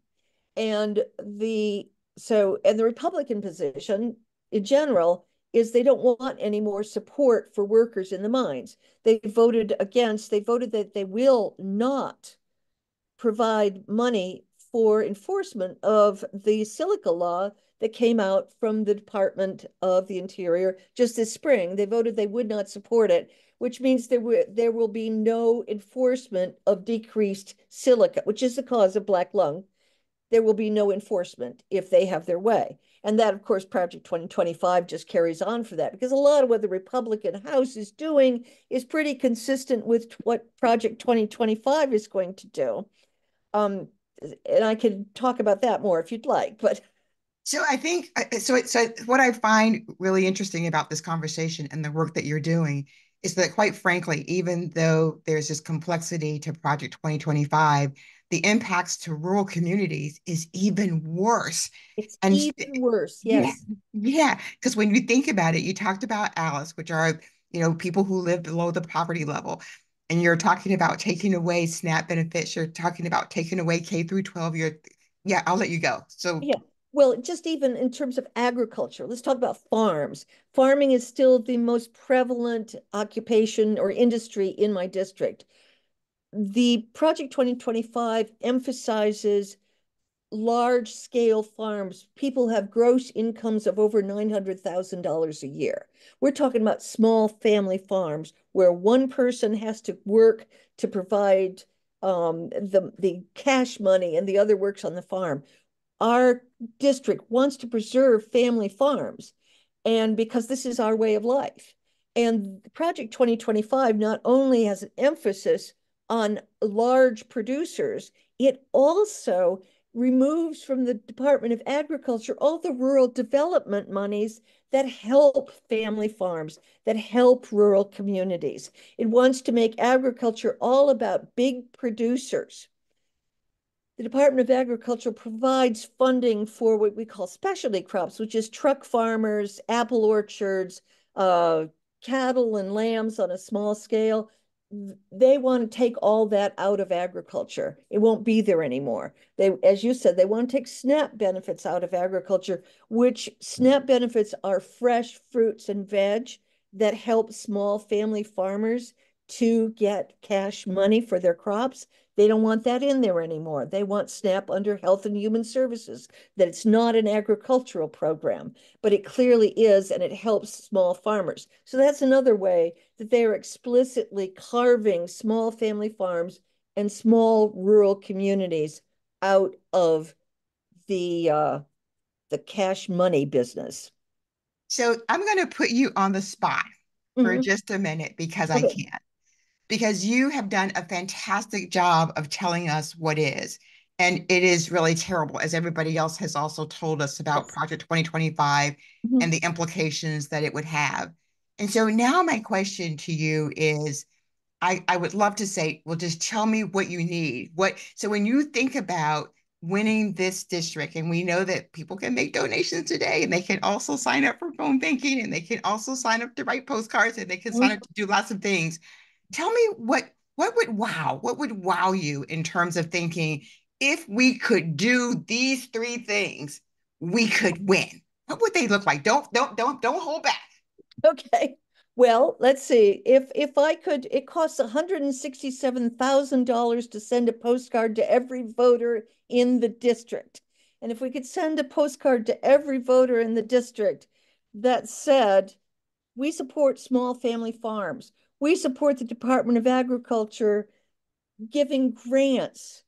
E: And the Republican position in general is they don't want any more support for workers in the mines. They voted that they will not provide money for enforcement of the silica law that came out from the Department of the Interior just this spring. They voted they would not support it, which means there will be no enforcement of decreased silica, which is the cause of black lung. There will be no enforcement if they have their way. And that, of course, Project 2025 just carries on for that, because a lot of what the Republican House is doing is pretty consistent with what Project 2025 is going to do. Um, and I can talk about that more if you'd like, but
B: So I think so what I find really interesting about this conversation and the work that you're doing is that quite frankly, even though there's this complexity to Project 2025, the impacts to rural communities is even worse.
E: it's
B: And
E: even worse.
B: yeah,
E: Yes.
B: yeah, because when you think about it, you talked about Alice, which are, people who live below the poverty level. And you're talking about taking away SNAP benefits. You're talking about taking away K through 12. Yeah, I'll let you go. So
E: Yeah. Well, just even in terms of agriculture, let's talk about farms. Farming is still the most prevalent occupation or industry in my district. The Project 2025 emphasizes large scale farms. People have gross incomes of over $900,000 a year. We're talking about small family farms where one person has to work to provide the cash money and the other works on the farm. Our district wants to preserve family farms, and because this is our way of life. And Project 2025 not only has an emphasis on large producers, it also removes from the Department of Agriculture all the rural development monies that help family farms, that help rural communities. It wants to make agriculture all about big producers. The Department of Agriculture provides funding for what we call specialty crops, which is truck farmers, apple orchards, cattle and lambs on a small scale. They want to take all that out of agriculture. It won't be there anymore. As you said, they want to take SNAP benefits out of agriculture, which SNAP benefits are fresh fruits and veg that help small family farmers to get cash money for their crops. They don't want that in there anymore. They want SNAP under Health and Human Services, that it's not an agricultural program, but it clearly is, and it helps small farmers. So that's another way that they are explicitly carving small family farms and small rural communities out of the cash money business.
B: So I'm going to put you on the spot for
E: Mhm.
B: just a minute because I
E: Okay.
B: can. Because you have done a fantastic job of telling us what is. And it is really terrible, as everybody else has also told us about
E: Yes.
B: Project 2025 and
E: Mhm.
B: the implications that it would have. And so now my question to you is, I would love to say, well, just tell me what you need. So when you think about winning this district, and we know that people can make donations today, and they can also sign up for phone banking, and they can also sign up to write postcards, and they can sign
E: Mhm.
B: up to do lots of things. Tell me what would wow you in terms of thinking if we could do these three things, we could win. What would they look like? Don't hold back.
E: Okay. Well, let's see. If I could, it costs $167,000 to send a postcard to every voter in the district. And if we could send a postcard to every voter in the district that said, we support small family farms. We support the Department of Agriculture giving grants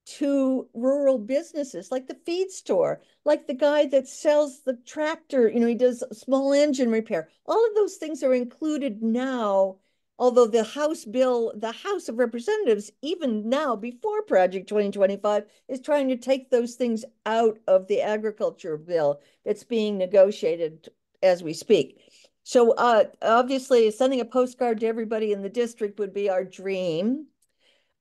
E: to rural businesses like the feed store, like the guy that sells the tractor, he does small engine repair. All of those things are included now, although the House of Representatives, even now before Project 2025, is trying to take those things out of the agriculture bill that's being negotiated as we speak. So obviously sending a postcard to everybody in the district would be our dream.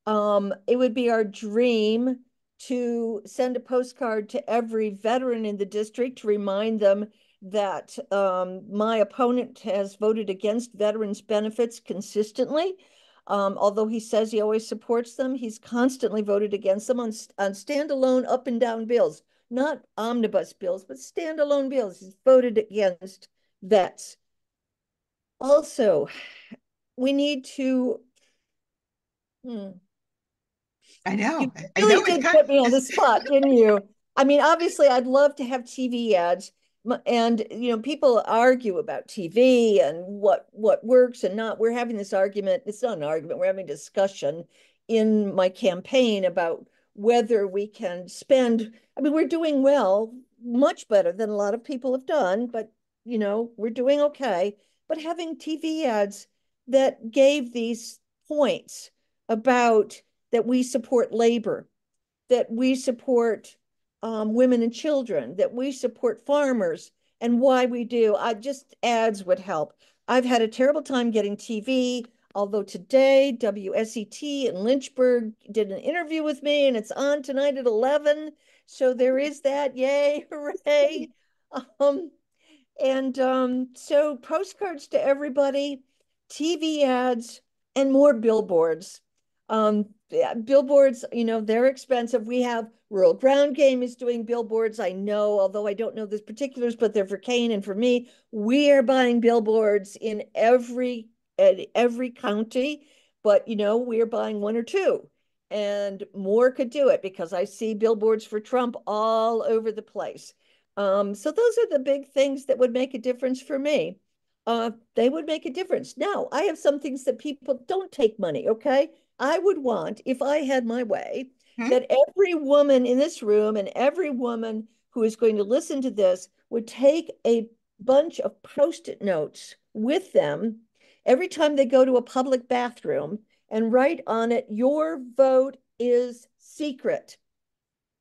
E: It would be our dream to send a postcard to every veteran in the district to remind them that my opponent has voted against veterans benefits consistently. Although he says he always supports them, he's constantly voted against them on standalone up and down bills, not omnibus bills, but standalone bills. He's voted against vets. Also, we need to, hmm,
B: I
E: you
B: know. I
E: really
B: know it
E: did
B: got
E: put me on the spot, didn't you? I mean, obviously, I'd love to have TV ads, and people argue about TV and what works and not. We're having this argument. It's not an argument. We're having a discussion in my campaign about whether we can spend. I mean, we're doing well, much better than a lot of people have done, but we're doing okay. But having TV ads that gave these points about that we support labor, that we support women and children, that we support farmers, and why we do. I just ads would help. I've had a terrible time getting TV, although today WSET in Lynchburg did an interview with me and it's on tonight at 11. So there is that. Yay, hooray. Um, and so postcards to everybody, TV ads, and more billboards. Yeah, billboards, they're expensive. We have Rural Ground Game is doing billboards. I know, although I don't know the particulars, but they're for Kane and for me. We are buying billboards in every county, but we are buying one or two, and more could do it because I see billboards for Trump all over the place. So those are the big things that would make a difference for me. They would make a difference. Now, I have some things that people don't take money, okay? I would want, if I had my way,
B: Hmm?
E: that every woman in this room and every woman who is going to listen to this would take a bunch of post-it notes with them every time they go to a public bathroom and write on it, your vote is secret,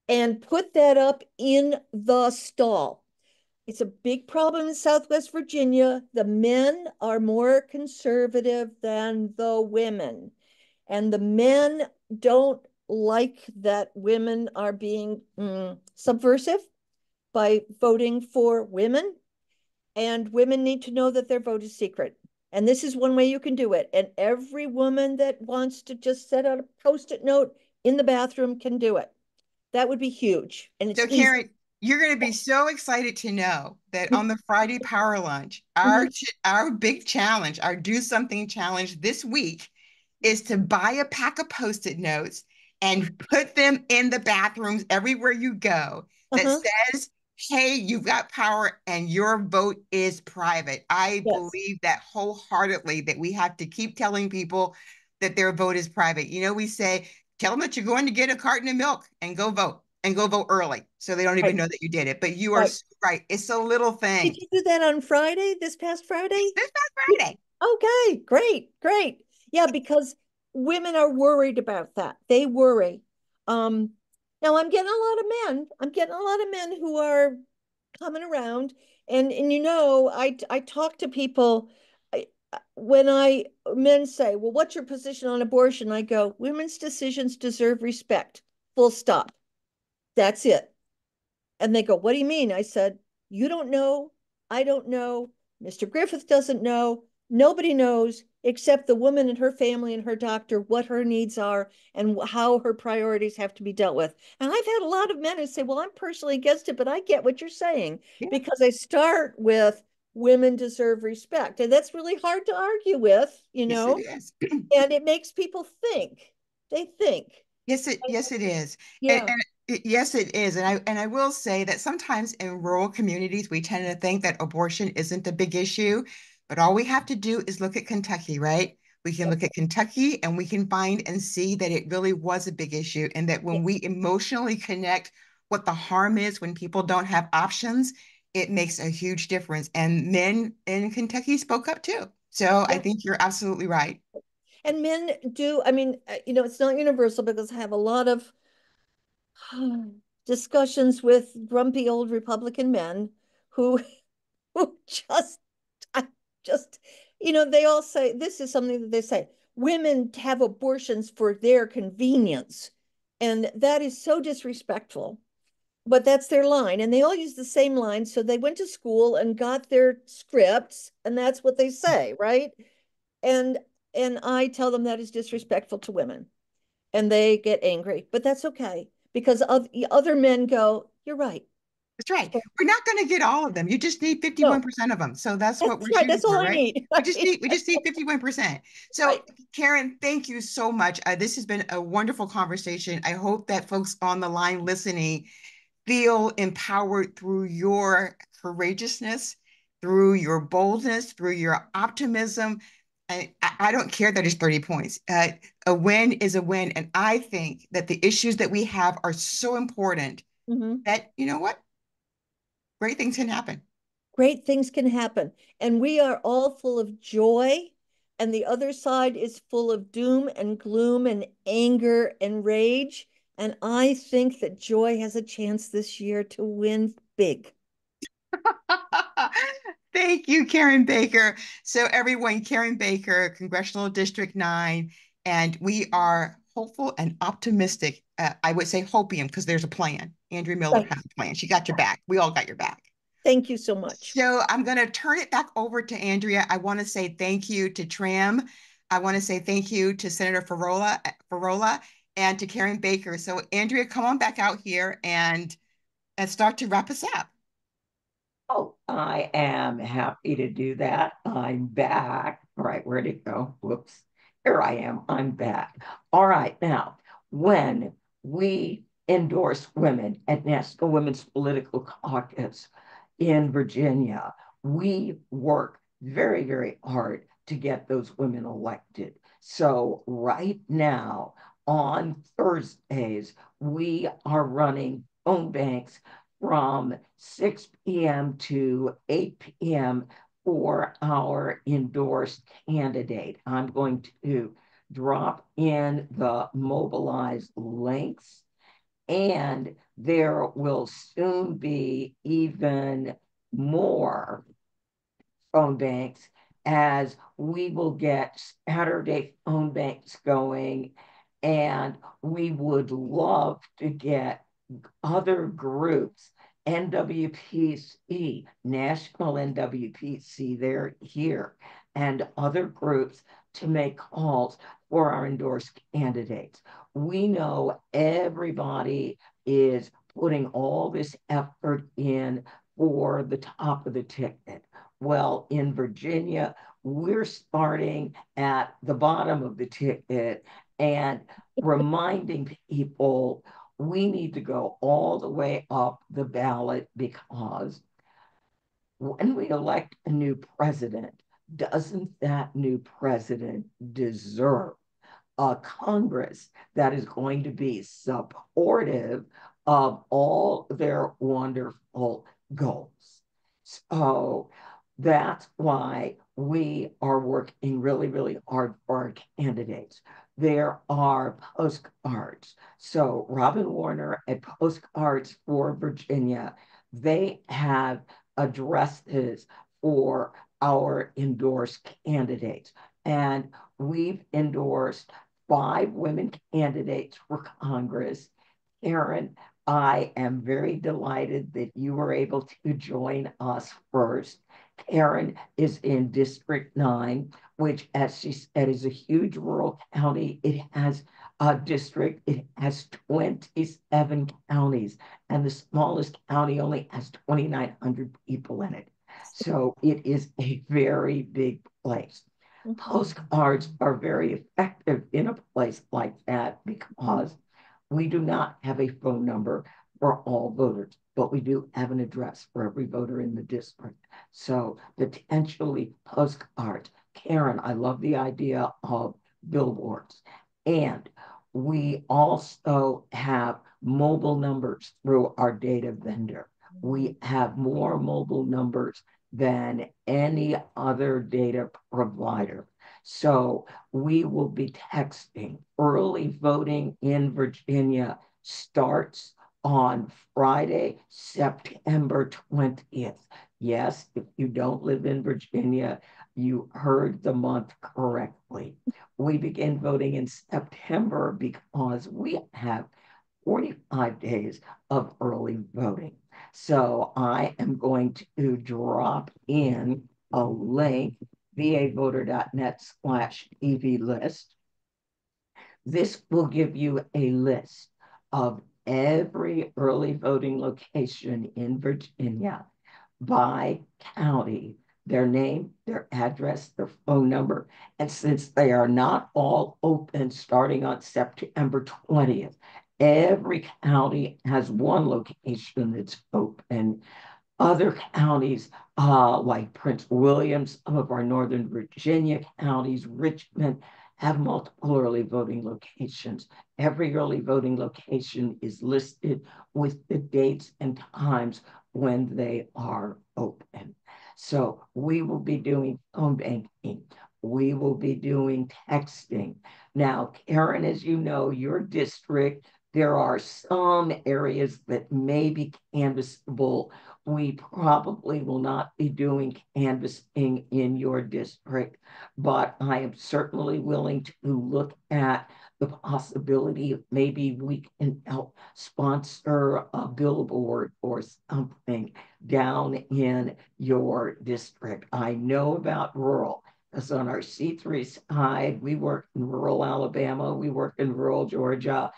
E: and put that up in the stall. It's a big problem in Southwest Virginia. The men are more conservative than the women, and the men don't like that women are being subversive by voting for women, and women need to know that their vote is secret. And this is one way you can do it. And every woman that wants to just set out a post-it note in the bathroom can do it. That would be huge. And it's
B: So,
E: easy.
B: Karen, you're going to be so excited to know that on the Friday Power Lunch, our
E: Mhm.
B: our big challenge, our Do Something challenge this week is to buy a pack of Post-it notes and put them in the bathrooms everywhere you go that
E: Uh-huh.
B: says, "Hey, you've got power and your vote is private." I
E: Yes.
B: believe that wholeheartedly that we have to keep telling people that their vote is private. We say, tell them that you're going to get a carton of milk and go vote early so they don't even
E: Right.
B: know that you did it. But you are
E: Right.
B: so right. It's a little
E: Did
B: thing.
E: you do that on Friday, this past Friday?
B: This past
E: Yeah.
B: Friday.
E: Okay, great, great. Yeah, because women are worried about that. They worry. Um, Now I'm getting a lot of men. I'm getting a lot of men who are coming around, and I talk to people. When I men say, "Well, what's your position on abortion?" I go, "Women's decisions deserve respect. Full stop. That's it." And they go, "What do you mean?" I said, "You don't know. I don't know. Mr. Griffith doesn't know. Nobody knows except the woman and her family and her doctor what her needs are and how her priorities have to be dealt with." And I've had a lot of men who say, "Well, I'm personally against it, but I get what you're saying,"
B: Yeah.
E: because I start with women deserve respect. And that's really hard to argue with,
B: Yes, it is.
E: and it makes people think. They think.
B: Yes, it is. And,
E: Yeah.
B: yes, it is. And I will say that sometimes in rural communities, we tend to think that abortion isn't a big issue, but all we have to do is look at Kentucky, right? We can look at Kentucky and we can find and see that it really was a big issue. And that when we emotionally connect what the harm is when people don't have options, it makes a huge difference. And men in Kentucky spoke up too. So I
E: Yeah.
B: think you're absolutely right.
E: And men do, I mean, it's not universal because I have a lot of discussions with grumpy old Republican men who who I just, they all say this is something that they say women have abortions for their convenience. And that is so disrespectful. But that's their line. And they all use the same line. So they went to school and got their scripts, and that's what they say, right? And and I tell them that is disrespectful to women. And they get angry. But that's okay because other men go, you're right.
B: That's right.
E: So,
B: We're not going to get all of them. You just need
E: no,
B: 51% of them. So that's what
E: that's
B: we're
E: right.
B: shooting
E: That's all
B: for,
E: I
B: right?
E: need.
B: We just need 51%. So
E: Right.
B: Karen, thank you so much. This has been a wonderful conversation. I hope that folks on the line listening feel empowered through your courageousness, through your boldness, through your optimism. I don't care that it's 30 points. A win is a win. And I think that the issues that we have are so important
E: Mhm.
B: that, you know what? Great things can happen.
E: Great things can happen. And we are all full of joy. And the other side is full of doom and gloom and anger and rage. And I think that joy has a chance this year to win big.
B: Thank you, Karen Baker. So, everyone, Karen Baker, Congressional District 9, and we are hopeful and optimistic. I would say hopium because there's a plan. Andrea Miller
E: Right.
B: has a plan. She got your back. We all got your back.
E: Thank you so much.
B: So, I'm going to turn it back over to Andrea. I want to say thank you to Tram. I want to say thank you to Senator Farola and to Karen Baker. So, Andrea, come on back out here and start to wrap us up.
A: Oh, I am happy to do that. I'm back. All right, where'd it go? Whoops. Here I am. I'm back. All right, now, when we endorse women at National Women's Political Caucus in Virginia, we work very, very hard to get those women elected. So, right now, on Thursdays, we are running phone banks from 6 p.m. to 8 p.m. for our endorsed candidate. I'm going to drop in the mobilized links, and there will soon be even more phone banks as we will get Saturday phone banks going. And we would love to get other groups, NWPC, National NWPC, they're here, and other groups to make calls for our endorsed candidates. We know everybody is putting all this effort in for the top of the ticket. Well, in Virginia, we're starting at the bottom of the ticket and reminding people we need to go all the way up the ballot because when we elect a new president, doesn't that new president deserve a Congress that is going to be supportive of all their wonderful goals? So that's why we are working really, really hard for our candidates. There are postcards. So Robin Warner at Postcards for Virginia, they have addresses for our endorsed candidates. And we've endorsed 5 women candidates for Congress. Karen, I am very delighted that you were able to join us first. Karen is in District 9, which, as she said, is a huge rural county. It has a district, it has 27 counties, and the smallest county only has 2,900 people in it. So it is a very big place.
E: Mhm.
A: Postcards are very effective in a place like that because we do not have a phone number for all voters, but we do have an address for every voter in the district. So potentially postcards Karen, I love the idea of billboards. And we also have mobile numbers through our data vendor. We have more mobile numbers than any other data provider. So we will be texting. Early voting in Virginia starts on Friday, September 20th. Yes, if you don't live in Virginia, you heard the month correctly. We begin voting in September because we have 45 days of early voting. So I am going to drop in a link, vavoter.net/EV list. This will give you a list of every early voting location in Virginia by county, their name, their address, their phone number. And since they are not all open starting on September 20th, every county has one location that's open. Other counties, like Prince William, some of our Northern Virginia counties, Richmond, have multiple early voting locations. Every early voting location is listed with the dates and times when they are open. So we will be doing phone banking. We will be doing texting. Now, Karen, as you know, your district, there are some areas that may be canvassable. We probably will not be doing canvassing in your district, but I am certainly willing to look at the possibility of maybe we can help sponsor a billboard or something down in your district. I know about rural, because on our C3 side, we work in rural Alabama, we work in rural Georgia,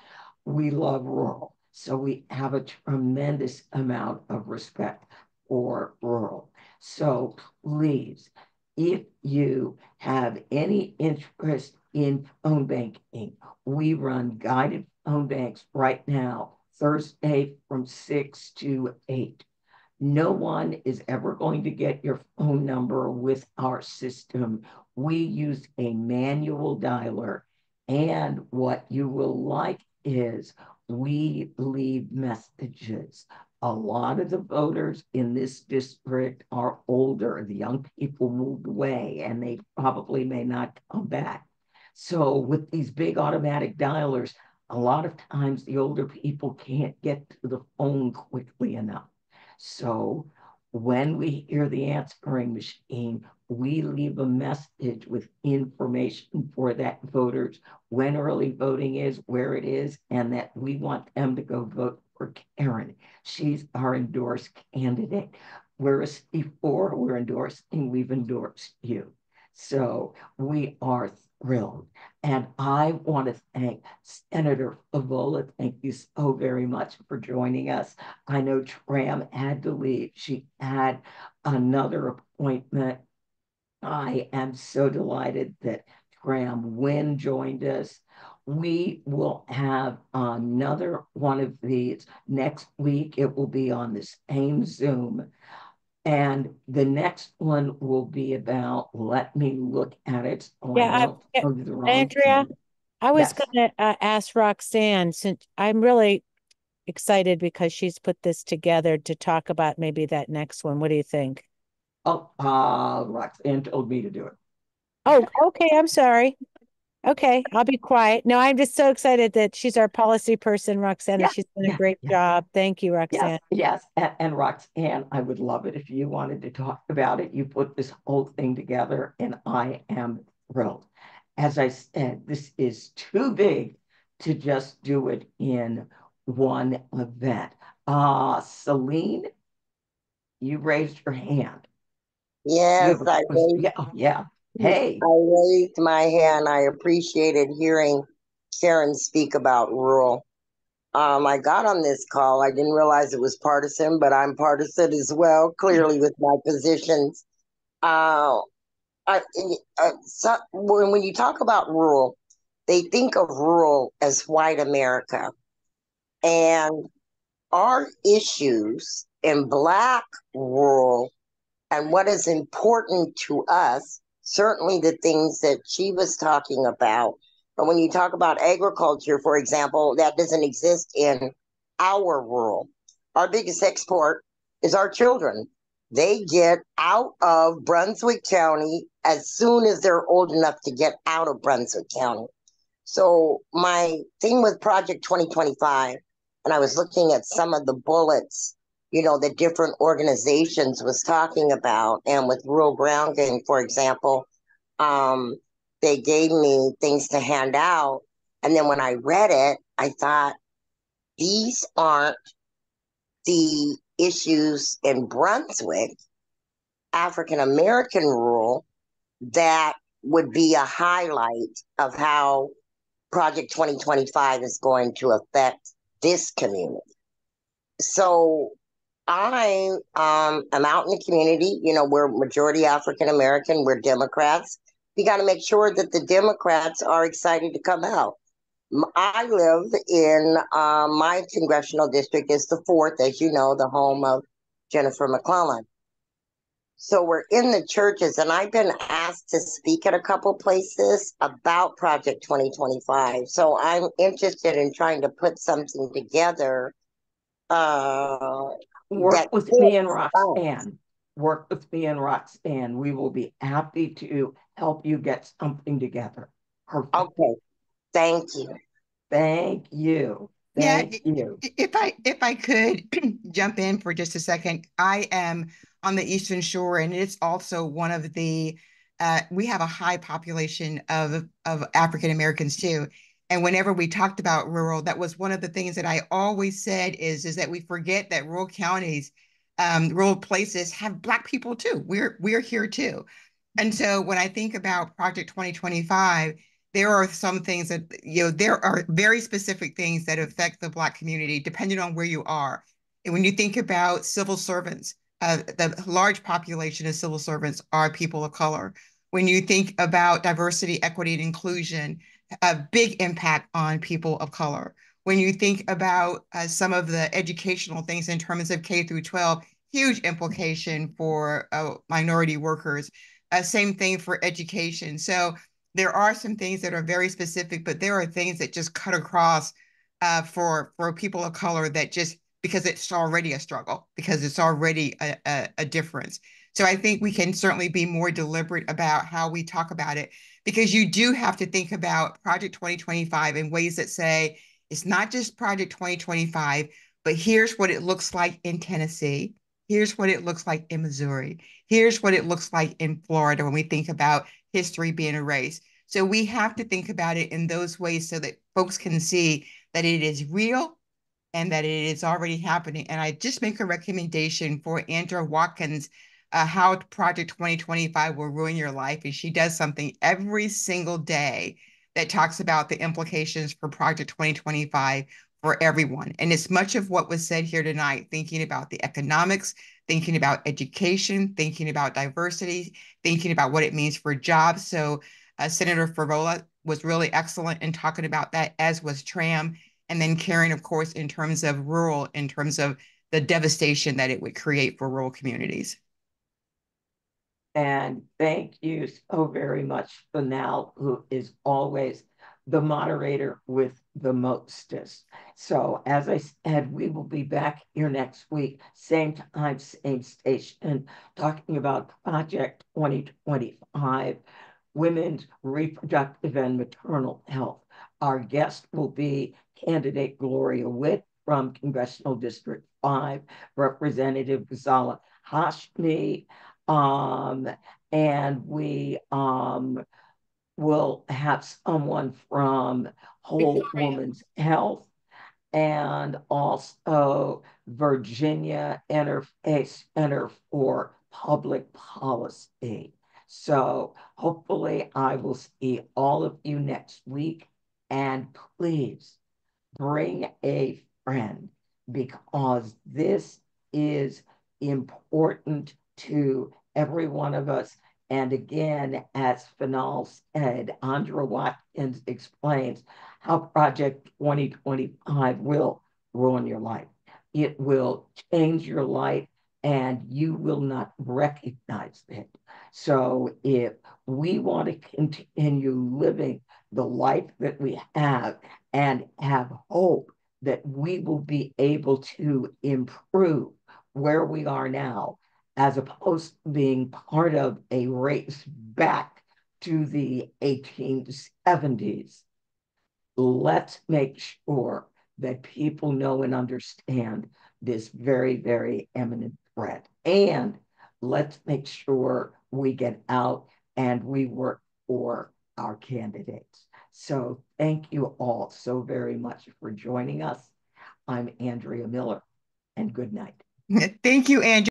A: we love rural. So we have a tremendous amount of respect for rural. So please, if you have any interest in phone banking, we run guided phone banks right now, Thursday from 6 to 8. No one is ever going to get your phone number with our system. We use a manual dialer. And what you will like is we leave messages. A lot of the voters in this district are older. The young people moved away and they probably may not come back. So, with these big automatic dialers, a lot of times the older people can't get to the phone quickly enough. So when we hear the answering machine, we leave a message with information for that voters, when early voting is, where it is, and that we want them to go vote for Karen. She's our endorsed candidate. Whereas before we're endorsing, we've endorsed you. So we are thrilled. And I want to thank Senator Favola. Thank you so very much for joining us. I know Tram had to leave. She had another appointment. I am so delighted that Tram Wynn joined us. We will have another one of these next week. It will be on the same Zoom. And the next one will be about, let me look at it so I
F: Yeah,
A: don't tell you the wrong
F: Andrea,
A: thing.
F: I was
A: Yes.
F: gonna ask Roxanne, since I'm really excited because she's put this together to talk about maybe that next one. What do you think?
A: Oh, Roxanne told me to do it.
F: Oh, okay. I'm sorry. Okay, I'll be quiet. No, I'm just so excited that she's our policy person, Roxanne, and
A: Yeah,
F: she's done a
A: yeah,
F: great
A: yeah.
F: job. Thank you,
A: Yes,
F: Roxanne.
A: yes. And Roxanne, I would love it if you wanted to talk about it. You put this whole thing together, and I am thrilled. As I said, this is too big to just do it in one event. Celine, you raised your hand. You
G: Yes,
A: have a question. Yeah, oh, yeah.
G: I
A: Hey,
G: raised my hand. I appreciated hearing Karen speak about rural. I got on this call. I didn't realize it was partisan, but I'm partisan as well, clearly with my positions. Uh, when you talk about rural, they think of rural as white America. And our issues in Black rural and what is important to us certainly the things that she was talking about. But when you talk about agriculture, for example, that doesn't exist in our rural. Our biggest export is our children. They get out of Brunswick County as soon as they're old enough to get out of Brunswick County. So my thing with Project 2025, and I was looking at some of the bullets, that different organizations was talking about, and with Rural Ground Game, for example, um, they gave me things to hand out, and then when I read it, I thought these aren't the issues in Brunswick, African American rural, that would be a highlight of how Project 2025 is going to affect this community. So I am out in the community. We're majority African American, we're Democrats. We got to make sure that the Democrats are excited to come out. I live in my congressional district is the fourth, as you know, the home of Jennifer McClellan. So we're in the churches, and I've been asked to speak at a couple places about Project 2025. So I'm interested in trying to put something together uh,
A: Work
G: that
A: with me and
G: fits us.
A: Roxanne. Work with me and Roxanne. We will be happy to help you get something together. Perfect.
G: Okay, thank you.
A: Thank you.
B: Yeah,
A: Thank you.
B: if I could jump in for just a second, I am on the Eastern Shore, and it's also one of the we have a high population of African Americans too. And whenever we talked about rural, that was one of the things that I always said is that we forget that rural counties, rural places have Black people too. We're here too. And so when I think about Project 2025, there are some things that, there are very specific things that affect the Black community, depending on where you are. And when you think about civil servants, the large population of civil servants are people of color. When you think about diversity, equity, and inclusion, a big impact on people of color. When you think about some of the educational things in terms of K through 12, huge implication for minority workers. Same thing for education. So there are some things that are very specific, but there are things that just cut across for people of color that just because it's already a struggle, because it's already a difference. So I think we can certainly be more deliberate about how we talk about it, because you do have to think about Project 2025 in ways that say it's not just Project 2025, but here's what it looks like in Tennessee. Here's what it looks like in Missouri. Here's what it looks like in Florida when we think about history being erased. So we have to think about it in those ways so that folks can see that it is real and that it is already happening. And I just make a recommendation for Andra Watkins, how Project 2025 will ruin your life. And she does something every single day that talks about the implications for Project 2025 for everyone. And it's much of what was said here tonight, thinking about the economics, thinking about education, thinking about diversity, thinking about what it means for jobs. So Senator Favola was really excellent in talking about that, as was Tram. And then Karen, of course, in terms of rural, in terms of the devastation that it would create for rural communities.
A: And thank you so very much, Fanel, who is always the moderator with the mostest. So, as I said, we will be back here next week, same time, same station, talking about Project 2025, women's reproductive and maternal health. Our guest will be candidate Gloria Witt from Congressional District 5, Representative Ghazala Hashmi, um, and we will have someone from Whole Woman's Health and also Virginia Interfaith Center for Public Policy. So hopefully I will see all of you next week. And please bring a friend, because this is important to every one of us. And again, as Fanal said, Andra Watkins explains how Project 2025 will ruin your life. It will change your life and you will not recognize it. So if we want to continue living the life that we have and have hope that we will be able to improve where we are now, as opposed to being part of a race back to the 1870s, let's make sure that people know and understand this very, very eminent threat. And let's make sure we get out and we work for our candidates. So thank you all so very much for joining us. I'm Andrea Miller, and good night.
B: Thank you, Andrew.